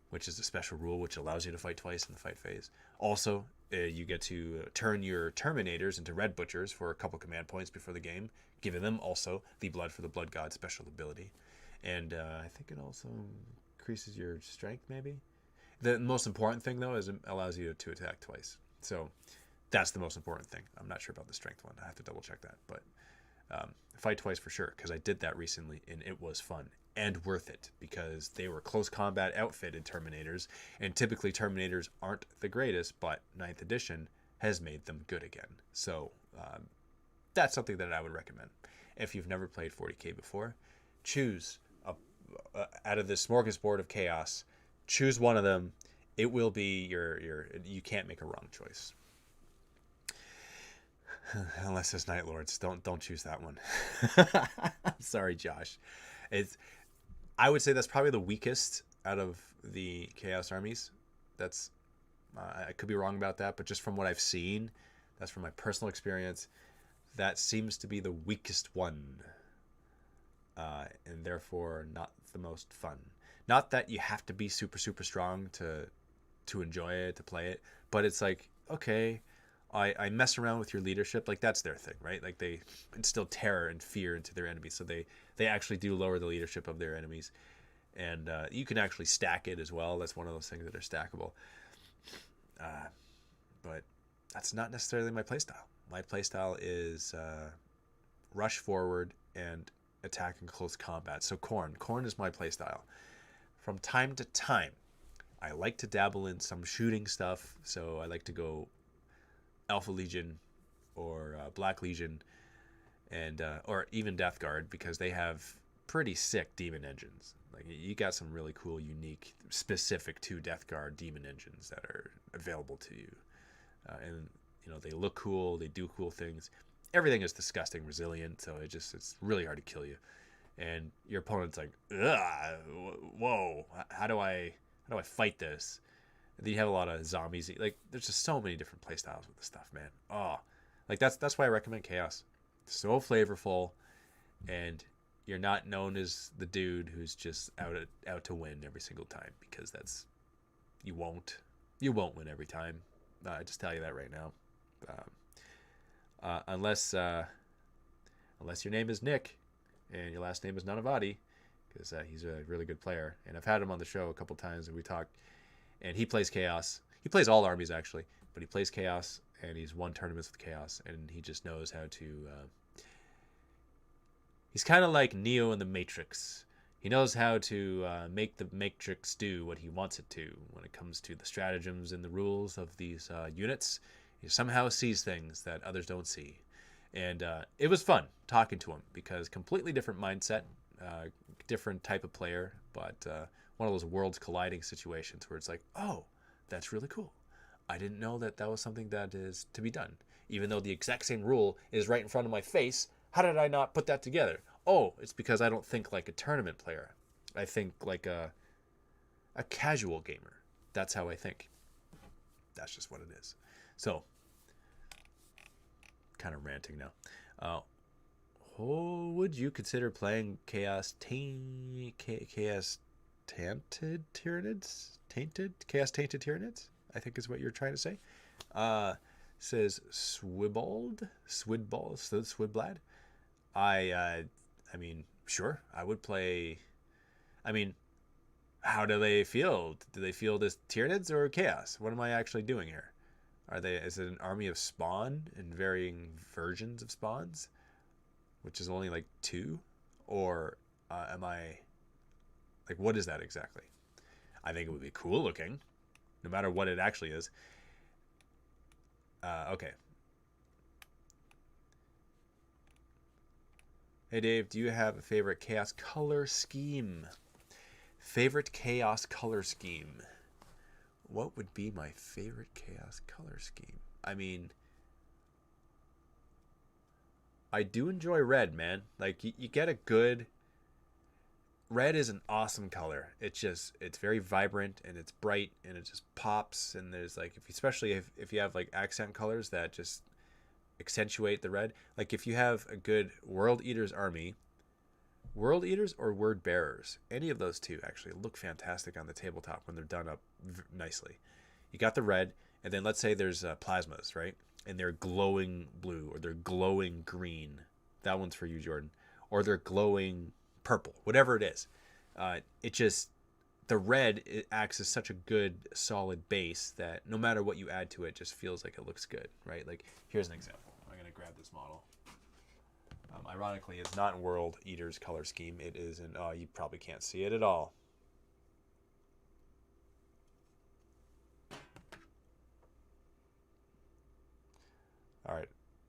which is a special rule which allows you to fight twice in the fight phase. Also, you get to turn your Terminators into Red Butchers for a couple command points before the game, giving them also the Blood for the Blood God special ability. And I think it also increases your strength, maybe? The most important thing, though, is it allows you to attack twice. So that's the most important thing. I'm not sure about the strength one. I have to double check that. But fight twice for sure, because I did that recently, and it was fun and worth it because they were close combat outfitted Terminators, and typically Terminators aren't the greatest, but 9th edition has made them good again. So that's something that I would recommend. If you've never played 40k before, choose out of this smorgasbord of chaos, choose one of them. It will be you can't make a wrong choice. Unless it's Night Lords. Don't choose that one. Sorry, Josh. It's I would say that's probably the weakest out of the Chaos armies. That's I could be wrong about that, but just from what I've seen, that's from my personal experience, that seems to be the weakest one, and therefore not the most fun. Not that you have to be super super strong to enjoy it, to play it, but it's like, okay, I mess around with your leadership, like that's their thing, right? Like they instill terror and fear into their enemies, so they actually do lower the leadership of their enemies, and you can actually stack it as well. That's one of those things that are stackable, but that's not necessarily my playstyle. My playstyle is rush forward and attack in close combat. So Corn is my playstyle. From time to time, I like to dabble in some shooting stuff, so I like to go Alpha Legion or Black Legion, and or even Death Guard, because they have pretty sick demon engines. Like you got some really cool, unique, specific to Death Guard demon engines that are available to you, and you know they look cool, they do cool things. Everything is disgusting resilient, so it's really hard to kill you, and your opponent's like, ugh, whoa, how do I fight this? And then you have a lot of zombies. Like there's just so many different playstyles with this stuff, man. Oh, like that's why I recommend Chaos. It's so flavorful, and you're not known as the dude who's just out to win every single time, because you won't win every time. I just tell you that right now. Unless your name is Nick and your last name is Nanavati, because he's a really good player, and I've had him on the show a couple times and we talked. And he plays Chaos. He plays all armies actually, but he plays Chaos, and he's won tournaments with Chaos, and he just knows how to. He's kind of like Neo in the Matrix. He knows how to make the Matrix do what he wants it to when it comes to the stratagems and the rules of these units. He somehow sees things that others don't see. And it was fun talking to him, because completely different mindset, different type of player, but one of those worlds colliding situations where it's like, oh, that's really cool. I didn't know that was something that is to be done. Even though the exact same rule is right in front of my face, how did I not put that together? Oh, it's because I don't think like a tournament player. I think like a casual gamer. That's how I think. That's just what it is. So, kind of ranting now. Would you consider playing Chaos Tainted Tyranids? Chaos Tainted Tyranids, I think is what you're trying to say. Says Swidblad. I mean, sure, I would play. I mean, how do they feel? Do they feel this Tyranids or Chaos? What am I actually doing here? Is it an army of spawn and varying versions of spawns, which is only like 2? Or am I, like, what is that exactly? I think it would be cool looking, no matter what it actually is. Okay. Hey Dave, do you have a favorite Chaos color scheme? Favorite Chaos color scheme. What would be my favorite Chaos color scheme? I mean, I do enjoy red, man. Like, you get a good... Red is an awesome color. It's very vibrant, and it's bright, and it just pops, and there's, like, especially if you have, like, accent colors that just accentuate the red. Like, if you have a good World Eaters army, World Eaters or Word Bearers, any of those two actually look fantastic on the tabletop when they're done up nicely. You got the red, and then let's say there's plasmas, right? And they're glowing blue, or they're glowing green. That one's for you, Jordan. Or they're glowing purple, whatever it is. The red, it acts as such a good, solid base that no matter what you add to it, just feels like it looks good, right? Like, here's an example. I'm going to grab this model. Ironically, it's not in World Eater's color scheme. It is in, oh, you probably can't see it at all. All right.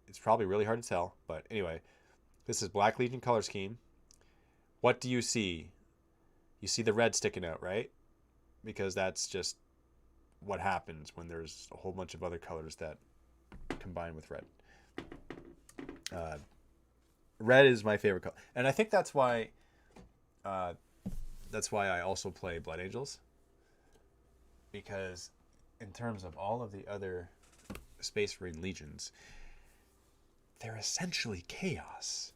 It's probably really hard to tell, but anyway, this is Black Legion color scheme. What do you see? You see the red sticking out, right? Because that's just what happens when there's a whole bunch of other colors that combine with red. Red is my favorite color, and I think that's why I also play Blood Angels, because in terms of all of the other Space Marine legions, they're essentially chaos.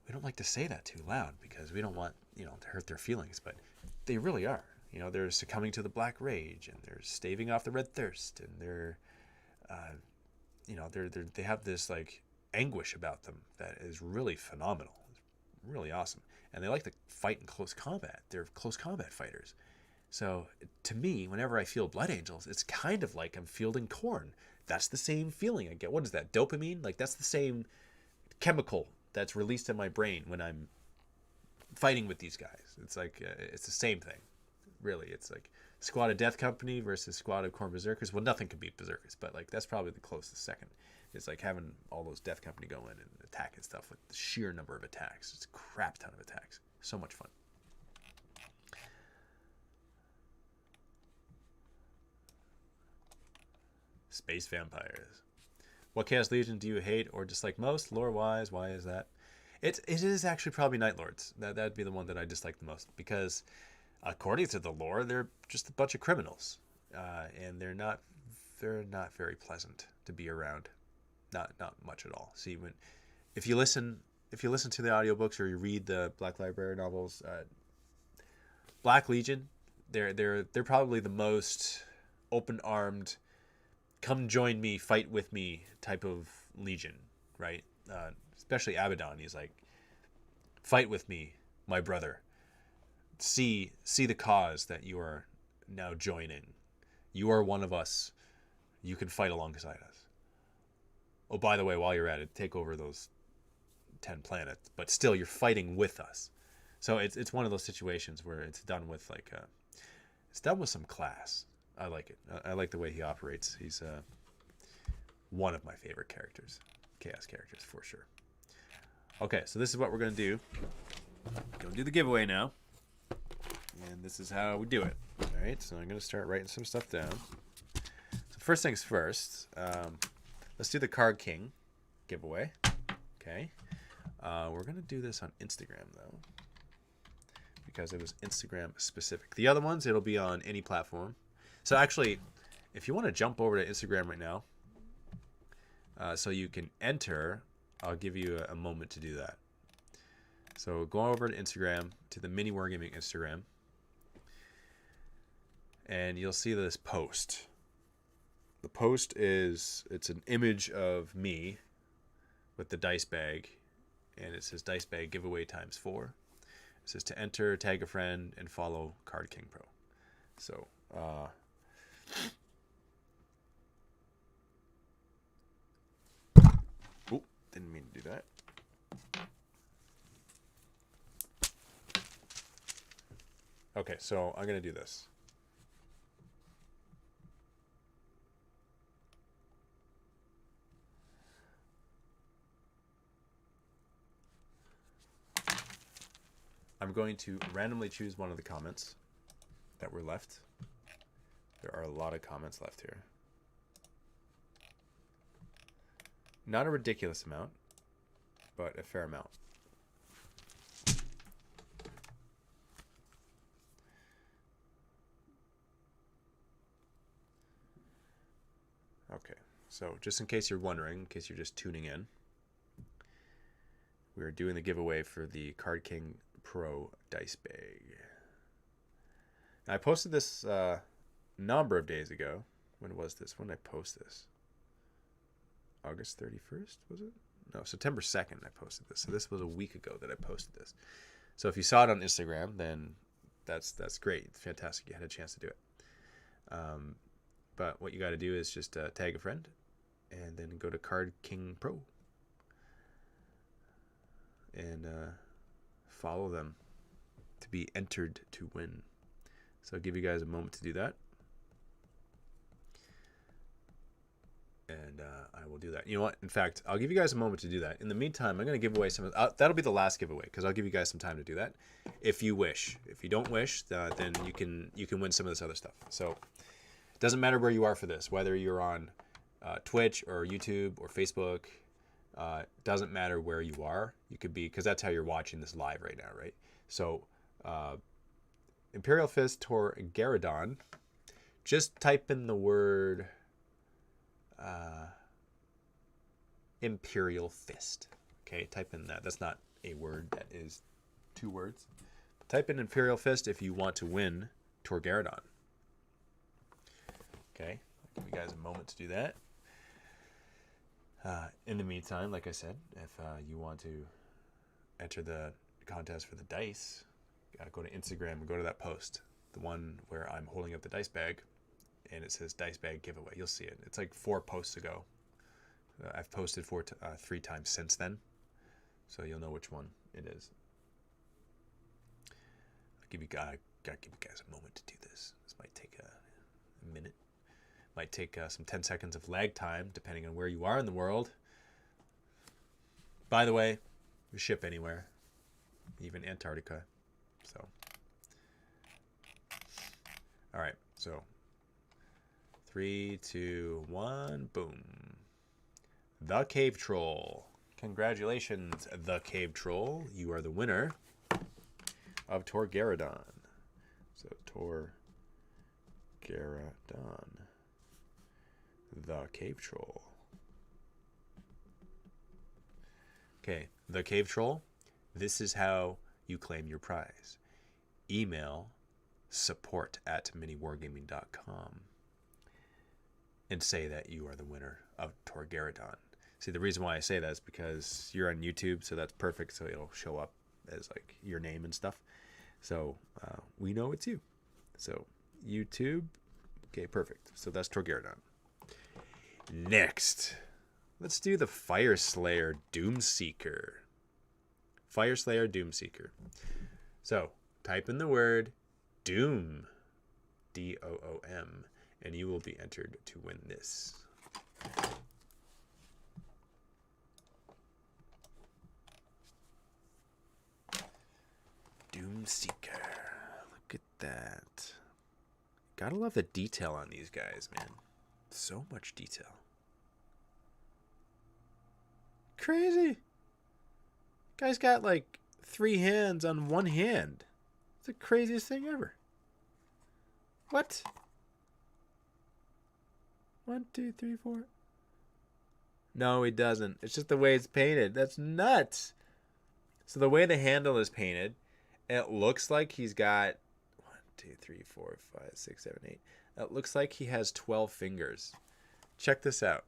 We don't like to say that too loud because we don't want, to hurt their feelings, but they really are. They're succumbing to the Black Rage, and they're staving off the Red Thirst, and they're, they have this like anguish about them that is really phenomenal. It's really awesome, and they like to fight in close combat. They're close combat fighters. So to me, whenever I feel Blood Angels, it's kind of like I'm fielding Khorne. That's the same feeling I get. What is that? Dopamine? Like that's the same chemical that's released in my brain when I'm fighting with these guys. It's like it's the same thing, really. It's like Squad of Death Company versus Squad of Khorne Berserkers. Well, nothing can beat Berserkers, but like that's probably the closest second. It's like having all those Death Company go in and attack and stuff with the sheer number of attacks. It's a crap ton of attacks. So much fun. Space vampires. What Chaos Legion do you hate or dislike most? Lore-wise, why is that? It is actually probably Night Lords. That'd be the one that I dislike the most, because according to the lore, they're just a bunch of criminals, and they're not very pleasant to be around. Not much at all. See, if you listen to the audiobooks or you read the Black Library novels, Black Legion, they're probably the most open-armed, come join me, fight with me type of legion, right? Especially Abaddon. He's like, fight with me, my brother. See the cause that you are now joining. You are one of us. You can fight alongside us. Oh, by the way, while you're at it, take over those 10 planets. But still, you're fighting with us. So it's one of those situations where it's done with it's done with some class. I like it. I like the way he operates. He's one of my favorite characters. Chaos characters, for sure. Okay, so this is what we're going to do. Going to do the giveaway now. And this is how we do it. All right, so I'm going to start writing some stuff down. So first things first, let's do the Card King giveaway. Okay. We're going to do this on Instagram, though, because it was Instagram specific. The other ones, it'll be on any platform. So actually, if you want to jump over to Instagram right now, so you can enter, I'll give you a moment to do that. So go over to Instagram, to the Mini Wargaming Instagram, and you'll see this post. The post it's an image of me with the dice bag, and it says dice bag giveaway ×4. It says to enter, tag a friend, and follow Card King Pro. So, didn't mean to do that. Okay, so I'm going to do this. I'm going to randomly choose one of the comments that were left. There are a lot of comments left here. Not a ridiculous amount, but a fair amount. Okay, so just in case you're wondering, in case you're just tuning in, we are doing the giveaway for the Card King Pro dice bag. Now, I posted this a number of days ago. When was this? When did I post this? August 31st, was it? No, September 2nd I posted this. So this was a week ago that I posted this. So if you saw it on Instagram, then that's great. It's fantastic. You had a chance to do it. But what you got to do is just tag a friend and then go to Card King Pro and follow them to be entered to win. So I'll give you guys a moment to do that. And I will do that. You know what? In fact, I'll give you guys a moment to do that. In the meantime, I'm going to give away some. That'll be the last giveaway because I'll give you guys some time to do that, if you wish. If you don't wish, then you can win some of this other stuff. So it doesn't matter where you are for this, whether you're on Twitch or YouTube or Facebook, Doesn't matter where you are. You could be, because that's how you're watching this live right now, right? So, Imperial Fist Tor Garadon. Just type in the word Imperial Fist. Okay, type in that. That's not a word. That is 2 words. Type in Imperial Fist if you want to win Tor Garadon. Okay, I'll give you guys a moment to do that. In the meantime, like I said, if you want to enter the contest for the dice, go to Instagram and go to that post, the one where I'm holding up the dice bag, and it says dice bag giveaway. You'll see it. It's like 4 posts ago. I've posted 3 times since then, so you'll know which one it is. Gotta give you guys a moment to do this. This might take a minute. Might take some 10 seconds of lag time, depending on where you are in the world. By the way, we ship anywhere, even Antarctica. So, all right. So, 3, 2, 1, boom. The Cave Troll. Congratulations, The Cave Troll. You are the winner of Tor Garadon. So, Tor Garadon. The Cave Troll. Okay, The Cave Troll. This is how you claim your prize. Email support@miniwargaming.com and say that you are the winner of Tor Garadon. See, the reason why I say that is because you're on YouTube, so that's perfect. So it'll show up as like your name and stuff. So we know it's you. So YouTube. Okay, perfect. So that's Tor Garadon. Next, let's do the Fireslayer Doomseeker. Fireslayer Doomseeker. So type in the word Doom, D-O-O-M, and you will be entered to win this. Doomseeker. Look at that. Gotta love the detail on these guys, man. So much detail. Crazy. Guy's got like 3 hands on 1 hand. It's the craziest thing ever. What? 1, 2, 3, 4. No, he doesn't. It's just the way it's painted. That's nuts. So the way the handle is painted, it looks like he's got 1, 2, 3, 4, 5, 6, 7, 8. It looks like he has 12 fingers. Check this out.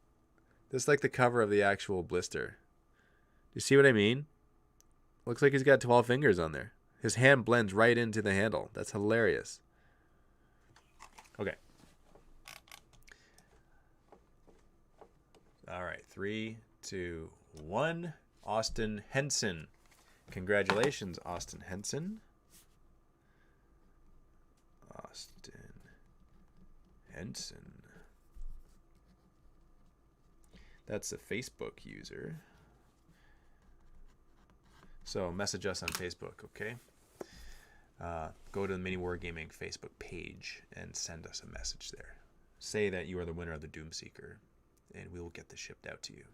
This is like the cover of the actual blister. You see what I mean? Looks like he's got 12 fingers on there. His hand blends right into the handle. That's hilarious. Okay. All right. 3, 2, 1. Austin Henson. Congratulations, Austin Henson. Austin Henson. That's a Facebook user. So message us on Facebook, okay? Go to the Mini Wargaming Facebook page and send us a message there. Say that you are the winner of the Doomseeker, and we will get this shipped out to you.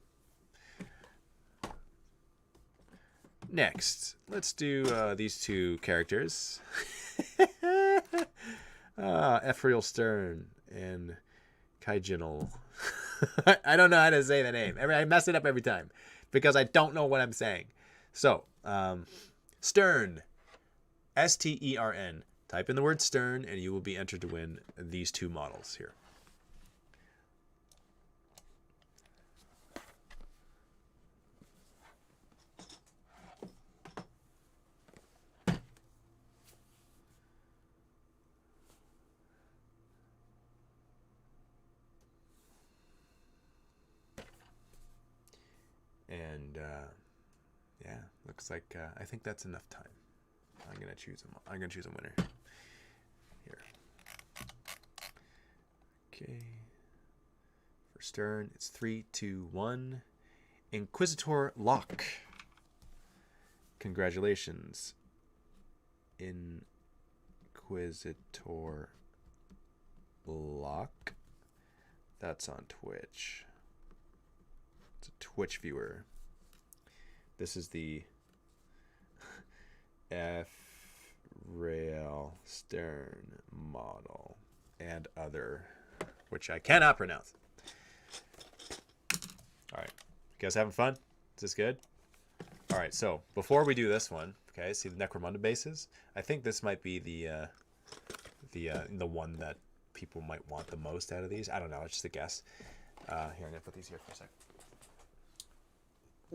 Next, let's do these 2 characters. Ephriel Stern and Kaijinal. I don't know how to say the name. I mess it up every time because I don't know what I'm saying. So, Stern, S-T-E-R-N. Type in the word Stern, and you will be entered to win these 2 models here. And yeah, looks like I think that's enough time. I'm gonna choose a winner here. Okay. For Stern, it's 3, 2, 1. Inquisitor Locke. Congratulations, Inquisitor Locke. That's on Twitch. It's a Twitch viewer. This is the F rail stern model and other, which I cannot pronounce. All right, you guys having fun? Is this good? All right, so before we do this one, okay, see the Necromunda bases? I think this might be the one that people might want the most out of these. I don't know, it's just a guess. Here, I'm gonna put these here for a sec.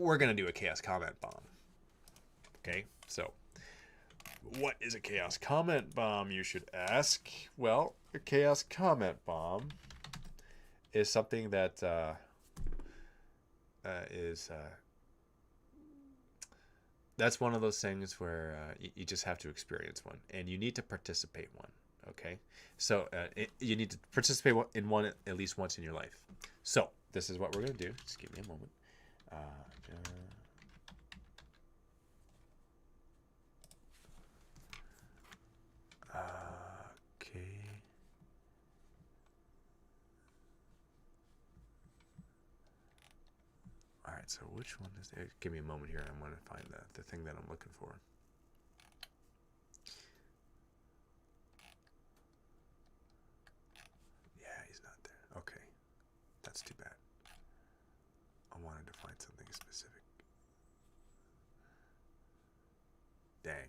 We're gonna do a Chaos Comment Bomb. Okay, so what is a Chaos Comment Bomb, you should ask? Well, a Chaos Comment Bomb is something that that's one of those things where you just have to experience one, and you need to participate one. Okay, so you need to participate in one at least once in your life. So this is what we're gonna do. Just give me a moment. Okay. All right. So which one is there? Give me a moment here. I want to find the thing that I'm looking for. Yeah, he's not there. Okay, that's too bad. I wanted to find something specific. Dang.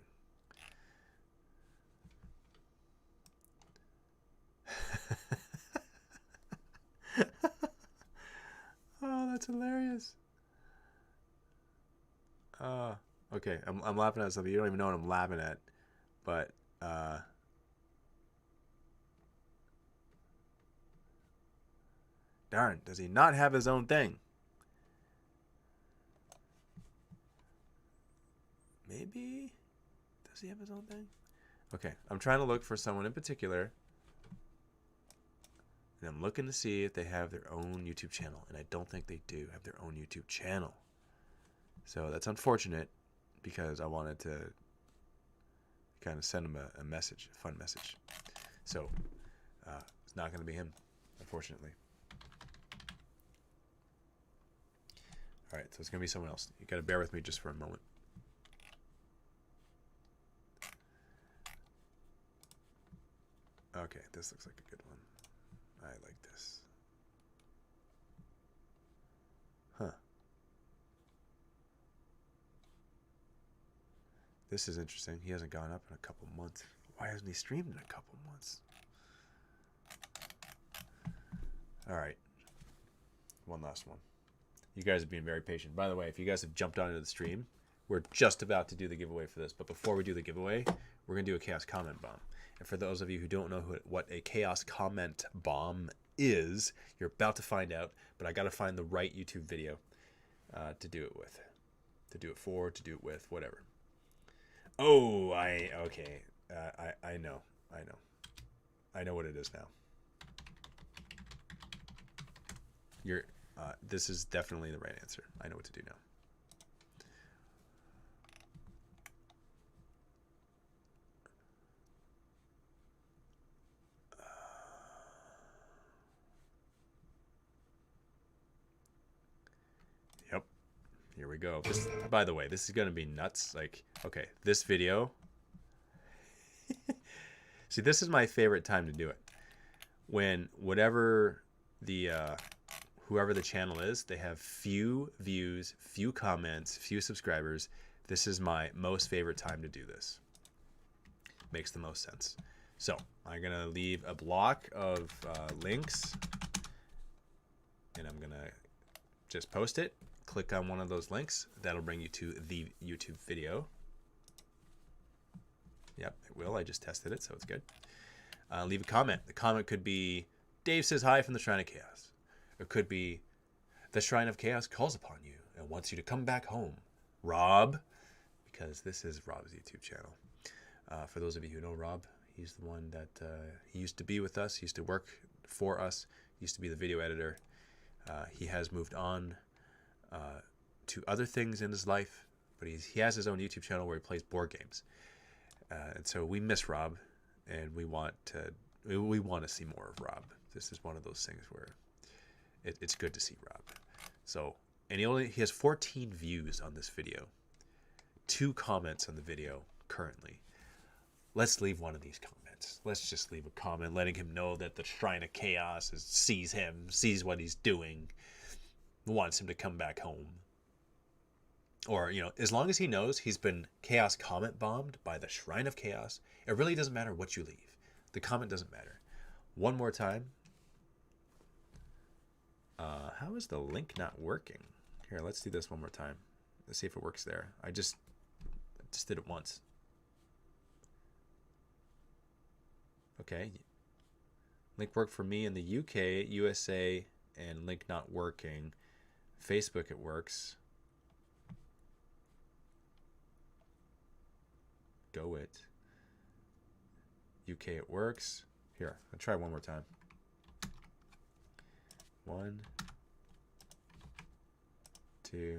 Oh, that's hilarious. Okay, I'm laughing at something. You don't even know what I'm laughing at, but darn, does he not have his own thing? Maybe? Does he have his own thing? Okay, I'm trying to look for someone in particular. And I'm looking to see if they have their own YouTube channel. And I don't think they do have their own YouTube channel. So that's unfortunate because I wanted to kind of send them a message, a fun message. So it's not going to be him, unfortunately. All right, so it's going to be someone else. You got to bear with me just for a moment. Okay, this looks like a good one. I like this. Huh. This is interesting. He hasn't gone up in a couple months. Why hasn't he streamed in a couple months? All right. One last one. You guys are being very patient. By the way, if you guys have jumped onto the stream, we're just about to do the giveaway for this. But before we do the giveaway, we're going to do a Chaos Comment Bomb. And for those of you who don't know what a Chaos Comment Bomb is, you're about to find out. But I got to find the right YouTube video to do it with. To do it for, to do it with, whatever. Oh, okay. I know. I know what it is now. This is definitely the right answer. I know what to do now. Yep. Here we go. This, by the way, this is going to be nuts. Like, okay, this video. See, this is my favorite time to do it. When whatever the whoever the channel is, they have few views, few comments, few subscribers. This is my most favorite time to do this. Makes the most sense. So I'm gonna leave a block of links, and I'm gonna just post it. Click on one of those links. That'll bring you to the YouTube video. Yep, it will. I just tested it, so it's good. Leave a comment. The comment could be, Dave says hi from the Shrine of Chaos. It could be, the Shrine of Chaos calls upon you and wants you to come back home. Rob, because this is Rob's YouTube channel. For those of you who know Rob, he's the one that he used to be with us. He used to work for us. He used to be the video editor. He has moved on to other things in his life, but he has his own YouTube channel where he plays board games. And so we miss Rob, and we want to see more of Rob. This is one of those things where it's good to see Rob. So And he has 14 views on this video. 2 comments on the video currently. Let's leave one of these comments. Let's just leave a comment letting him know that the Shrine of Chaos sees him, sees what he's doing, wants him to come back home. Or, you know, as long as he knows he's been Chaos comment bombed by the Shrine of Chaos, it really doesn't matter what you leave. The comment doesn't matter. One more time. How is the link not working? Here, let's do this one more time. Let's see if it works there. I just did it once. Okay. Link worked for me in the UK, USA, and link not working. Facebook, it works. Go it. UK, it works. Here, I'll try one more time. 1, 2.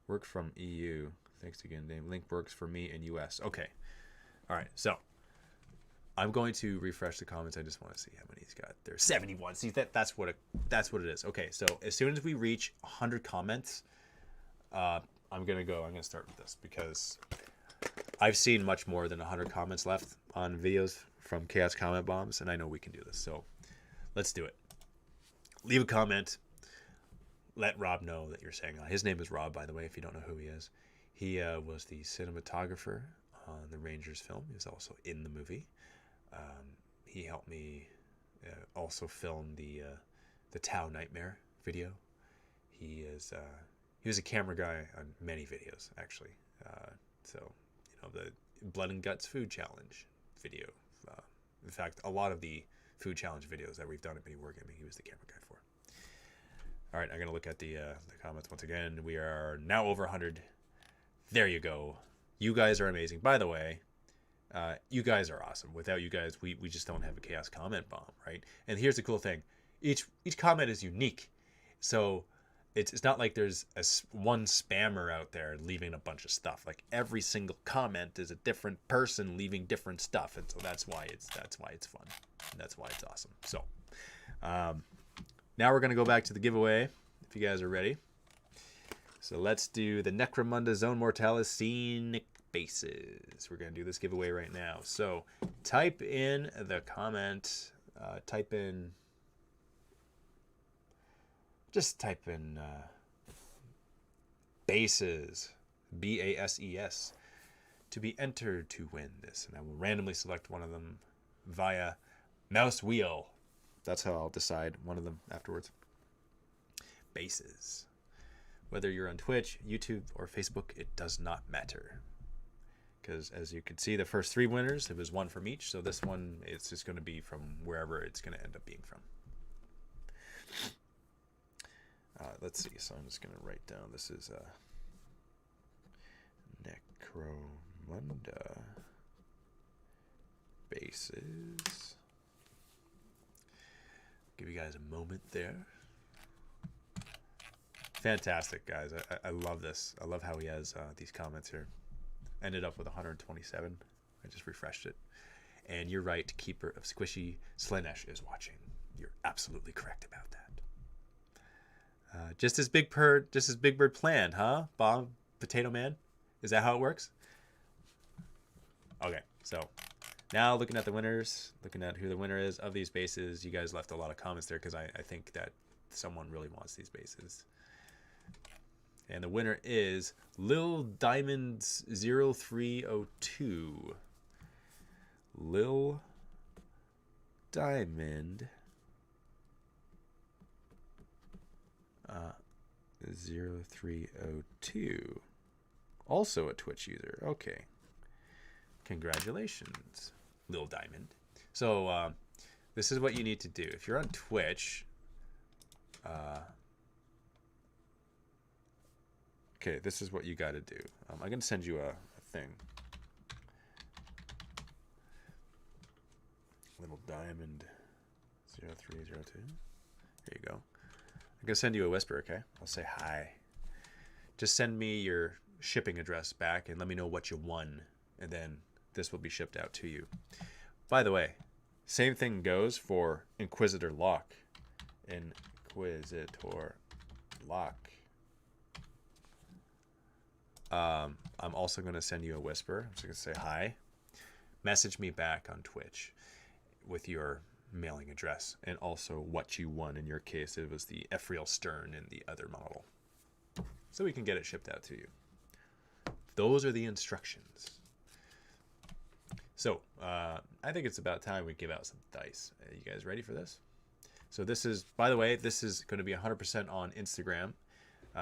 Work from EU. Thanks again, Dave. Link works for me in US. Okay. All right. So I'm going to refresh the comments. I just want to see how many he's got. There's 71. See, that's what it is. Okay. So as soon as we reach 100 comments, I'm gonna start with this because I've seen much more than 100 comments left on videos from Chaos Comment Bombs, and I know we can do this. So let's do it. Leave a comment. Let Rob know that you're saying hi. His name is Rob, by the way, if you don't know who he is. He was the cinematographer on the Rangers film. He was also in the movie. He helped me also film the Tau Nightmare video. He was a camera guy on many videos, actually. So, you know, the Blood and Guts Food Challenge video. In fact, a lot of the food challenge videos that we've done at Mini Wargaming, he was the camera guy for. All right, I'm going to look at the comments once again. We are now over 100. There you go. You guys are amazing. By the way, you guys are awesome. Without you guys, we just don't have a Chaos Comment Bomb, right? And here's the cool thing. Each comment is unique. So it's not like there's one spammer out there leaving a bunch of stuff. Like every single comment is a different person leaving different stuff. And so that's why it's fun. And that's why it's awesome. So now we're going to go back to the giveaway, if you guys are ready. So let's do the Necromunda Zone Mortalis Scenic Bases. We're going to do this giveaway right now. So type in the comment, just type in bases, BASES, to be entered to win this. And I will randomly select one of them via mouse wheel. That's how I'll decide one of them afterwards. Bases. Whether you're on Twitch, YouTube, or Facebook, it does not matter. Because as you can see, the first 3 winners, it was one from each. So this one, it's just going to be from wherever it's going to end up being from. Let's see. So I'm just going to write down. This is Necromunda Bases. Give you guys a moment there. Fantastic, guys. I love this. I love how he has these comments here. Ended up with 127. I just refreshed it. And you're right, Keeper of Squishy. Slanesh is watching. You're absolutely correct about that. Just as Big Bird planned, huh? Bob, Potato Man? Is that how it works? Okay, so now looking at the winners, looking at who the winner is of these bases. You guys left a lot of comments there because I think that someone really wants these bases. And the winner is Lil Diamonds 0302. Lil Diamond 0302. Also a Twitch user. Okay. Congratulations, Lil Diamond. So this is what you need to do. If you're on Twitch, okay, this is what you got to do. I'm going to send you a thing. Little Diamond 0302. There you go. I'm going to send you a whisper, okay? I'll say hi. Just send me your shipping address back and let me know what you won. And then this will be shipped out to you. By the way, same thing goes for Inquisitor Lock. Inquisitor luck. I'm also going to send you a whisper. I'm just going to say hi. Message me back on Twitch with your mailing address and also what you won. In your case, it was the Ephriel Stern in the other model. So we can get it shipped out to you. Those are the instructions. So I think it's about time we give out some dice. Are you guys ready for this? So this is, by the way, this is going to be 100% on Instagram.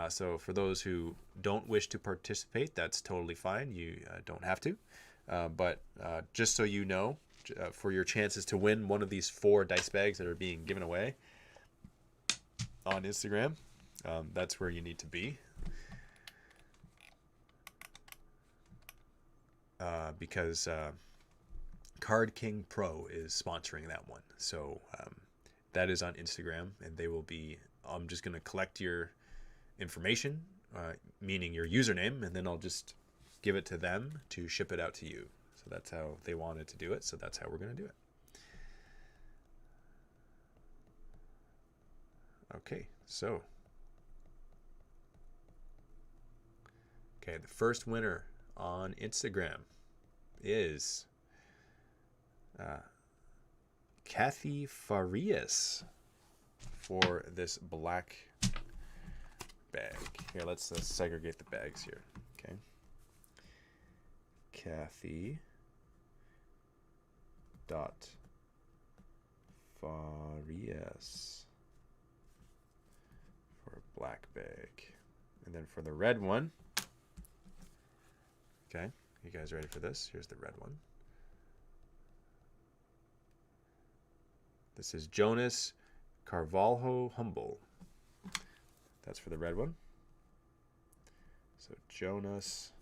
So for those who don't wish to participate, that's totally fine. You don't have to. But just so you know, for your chances to win one of these 4 dice bags that are being given away on Instagram, that's where you need to be. Because Card King Pro is sponsoring that one. So that is on Instagram, and they will be, I'm just going to collect your information, meaning your username, and then I'll just give it to them to ship it out to you. So that's how they wanted to do it, so that's how we're going to do it. Okay, so the first winner on Instagram is Kathy Farias for this black bag. Here, let's segregate the bags here. Okay. Kathy dot Farias for a black bag. And then for the red one, okay, you guys ready for this? Here's the red one. This is Jonas Carvalho Humble. That's for the red one. So Jonas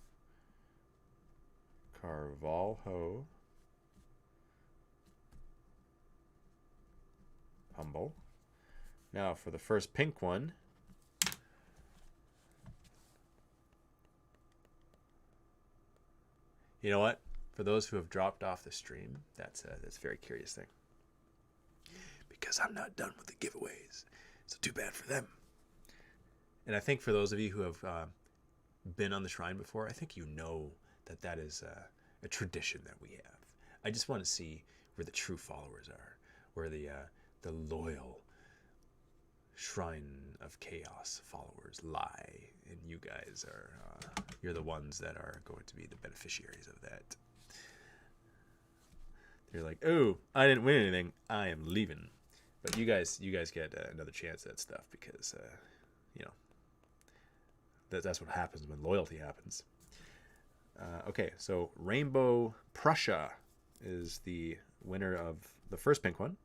Carvalho Humble. Now for the first pink one, you know what? For those who have dropped off the stream, that's a very curious thing. Because I'm not done with the giveaways. So too bad for them. And I think for those of you who have been on the shrine before, I think you know that that is a tradition that we have. I just want to see where the true followers are, where the loyal Shrine of Chaos followers lie, and you guys are you're the ones that are going to be the beneficiaries of that. They're like, oh, I didn't win anything, I am leaving. But you guys get another chance at that stuff because you know, that's what happens when loyalty happens. Okay, so Rainbow Prussia is the winner of the first pink one.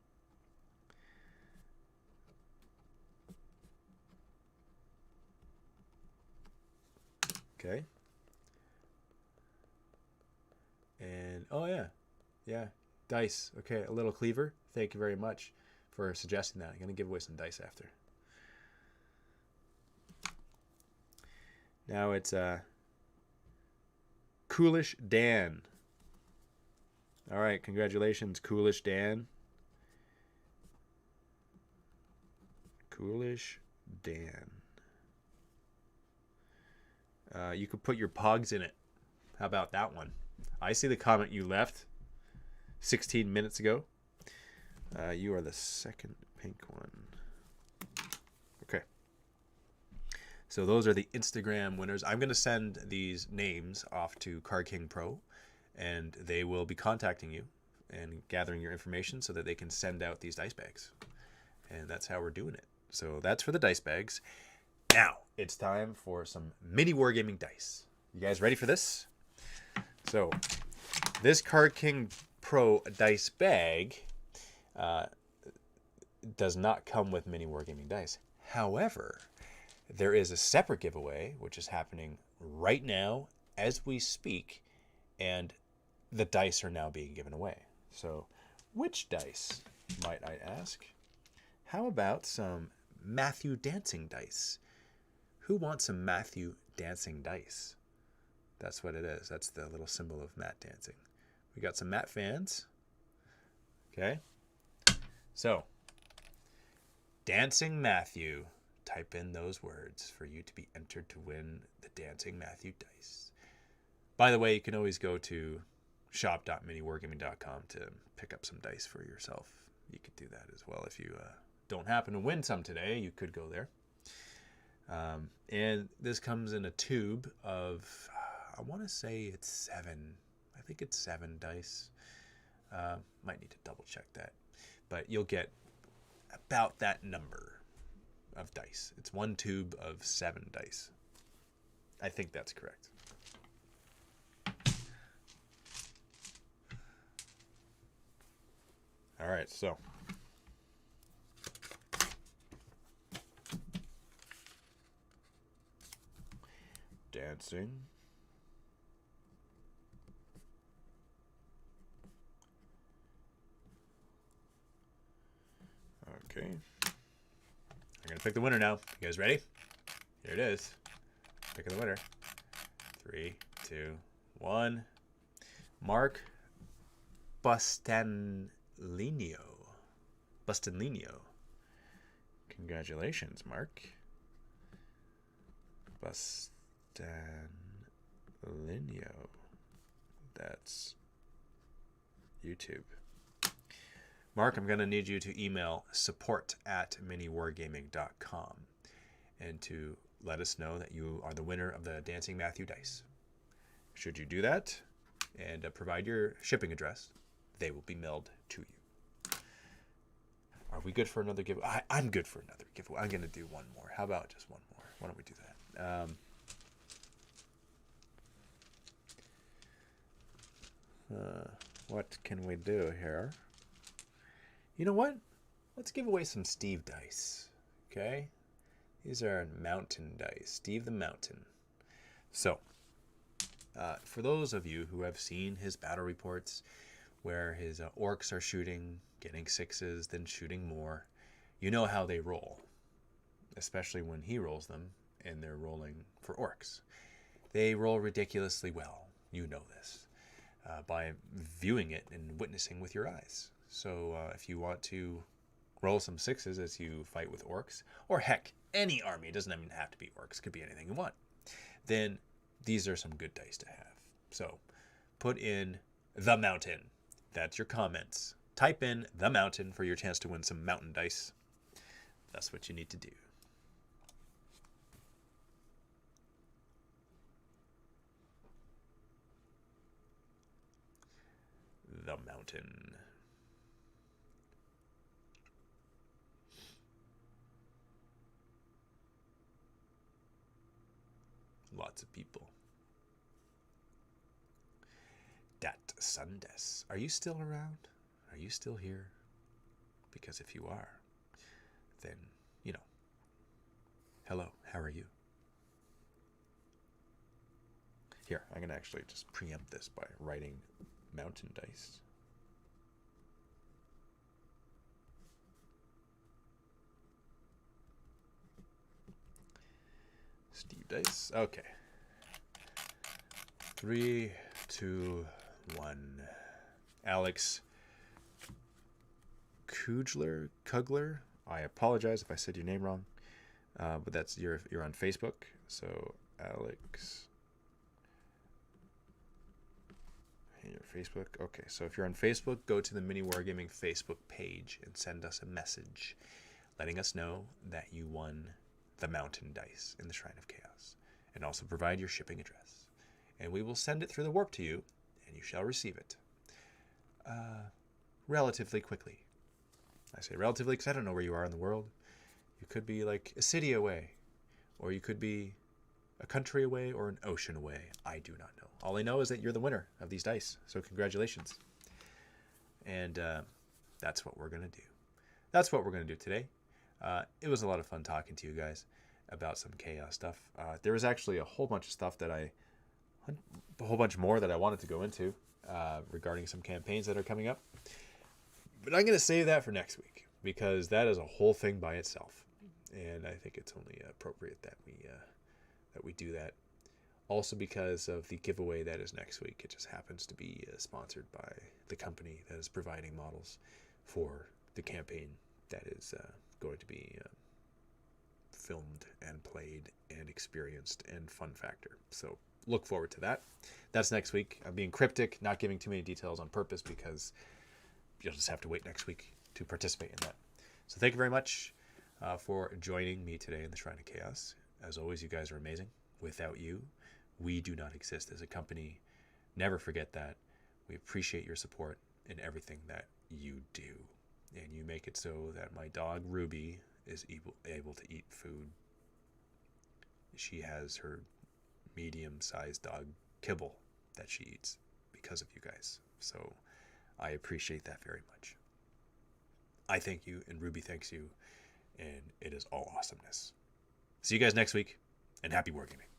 Okay. And, oh yeah, dice. Okay, a little cleaver. Thank you very much for suggesting that. I'm going to give away some dice after. Now it's Coolish Dan. All right, congratulations, Coolish Dan. Coolish Dan. You could put your pogs in it. How about that one? I see the comment you left 16 minutes ago. You are the second pink one. Okay. So those are the Instagram winners. I'm going to send these names off to Card King Pro, and they will be contacting you and gathering your information so that they can send out these dice bags. And that's how we're doing it. So that's for the dice bags. Now it's time for some mini wargaming dice. You guys ready for this? So this Card King Pro dice bag does not come with mini wargaming dice. However, there is a separate giveaway which is happening right now as we speak, and the dice are now being given away. So which dice, might I ask? How about some Matthew dancing dice? Who wants some Matthew dancing dice? That's what it is. That's the little symbol of Matt dancing. We got some Matt fans. Okay. So, Dancing Matthew type in those words for you to be entered to win the Dancing Matthew dice. By the way, you can always go to shop.miniwargaming.com to pick up some dice for yourself. You could do that as well. If you don't happen to win some today, you could go there. And this comes in a tube of, I want to say it's 7. I think it's 7 dice. Might need to double check that. But you'll get about that number of dice. It's 1 tube of 7 dice. I think that's correct. All right, so dancing. Okay. I'm going to pick the winner now. You guys ready? Here it is. Picking the winner. 3, 2, 1. Mark Bustanlinio. Congratulations, Mark. Bustanlinio. That's YouTube. Mark, I'm going to need you to email support@miniwargaming.com and to let us know that you are the winner of the Dancing Matthew dice. Should you do that and provide your shipping address, they will be mailed to you. Are we good for another giveaway? I'm good for another giveaway. I'm going to do one more. How about just one more? Why don't we do that? What can we do here? You know what? Let's give away some Steve dice. Okay? These are mountain dice. Steve the Mountain. So, for those of you who have seen his battle reports where his orcs are shooting, getting 6s, then shooting more, you know how they roll. Especially when he rolls them and they're rolling for orcs. They roll ridiculously well. You know this. By viewing it and witnessing with your eyes. So if you want to roll some 6s as you fight with orcs, or heck, any army, it doesn't even have to be orcs, it could be anything you want, then these are some good dice to have. So put in the mountain. That's your comments. Type in the mountain for your chance to win some mountain dice. That's what you need to do. The mountain. Lots of people. Dat Sundes. Are you still around? Are you still here? Because if you are, then, you know, hello, how are you? Here, I'm going to actually just preempt this by writing mountain dice. Steve dice. Okay. 3, 2, 1. Alex Kugler. I apologize if I said your name wrong, but that's you're on Facebook. So Alex, your Facebook. Okay, so if you're on Facebook, go to the Mini Wargaming Facebook page and send us a message, letting us know that you won the mountain dice in the Shrine of Chaos, and also provide your shipping address, and we will send it through the warp to you, and you shall receive it relatively quickly. I say relatively because I don't know where you are in the world. You could be like a city away, or you could be a country away, or an ocean away. I do not know. All I know is that you're the winner of these dice, so congratulations. And that's what we're going to do. That's what we're going to do today. It was a lot of fun talking to you guys about some chaos stuff. There was actually a whole bunch of stuff that a whole bunch more that I wanted to go into regarding some campaigns that are coming up. But I'm going to save that for next week because that is a whole thing by itself. And I think it's only appropriate that we do that. Also because of the giveaway that is next week. It just happens to be sponsored by the company that is providing models for the campaign that is going to be filmed and played and experienced and fun factor. So look forward to that. That's next week. I'm being cryptic, not giving too many details on purpose because you'll just have to wait next week to participate in that. So thank you very much for joining me today in the Shrine of Chaos. As always, you guys are amazing. Without you, we do not exist as a company. Never forget that. We appreciate your support in everything that you do. And you make it so that my dog, Ruby, is able to eat food. She has her medium-sized dog, Kibble, that she eats because of you guys. So I appreciate that very much. I thank you, and Ruby thanks you, and it is all awesomeness. See you guys next week, and happy wargaming.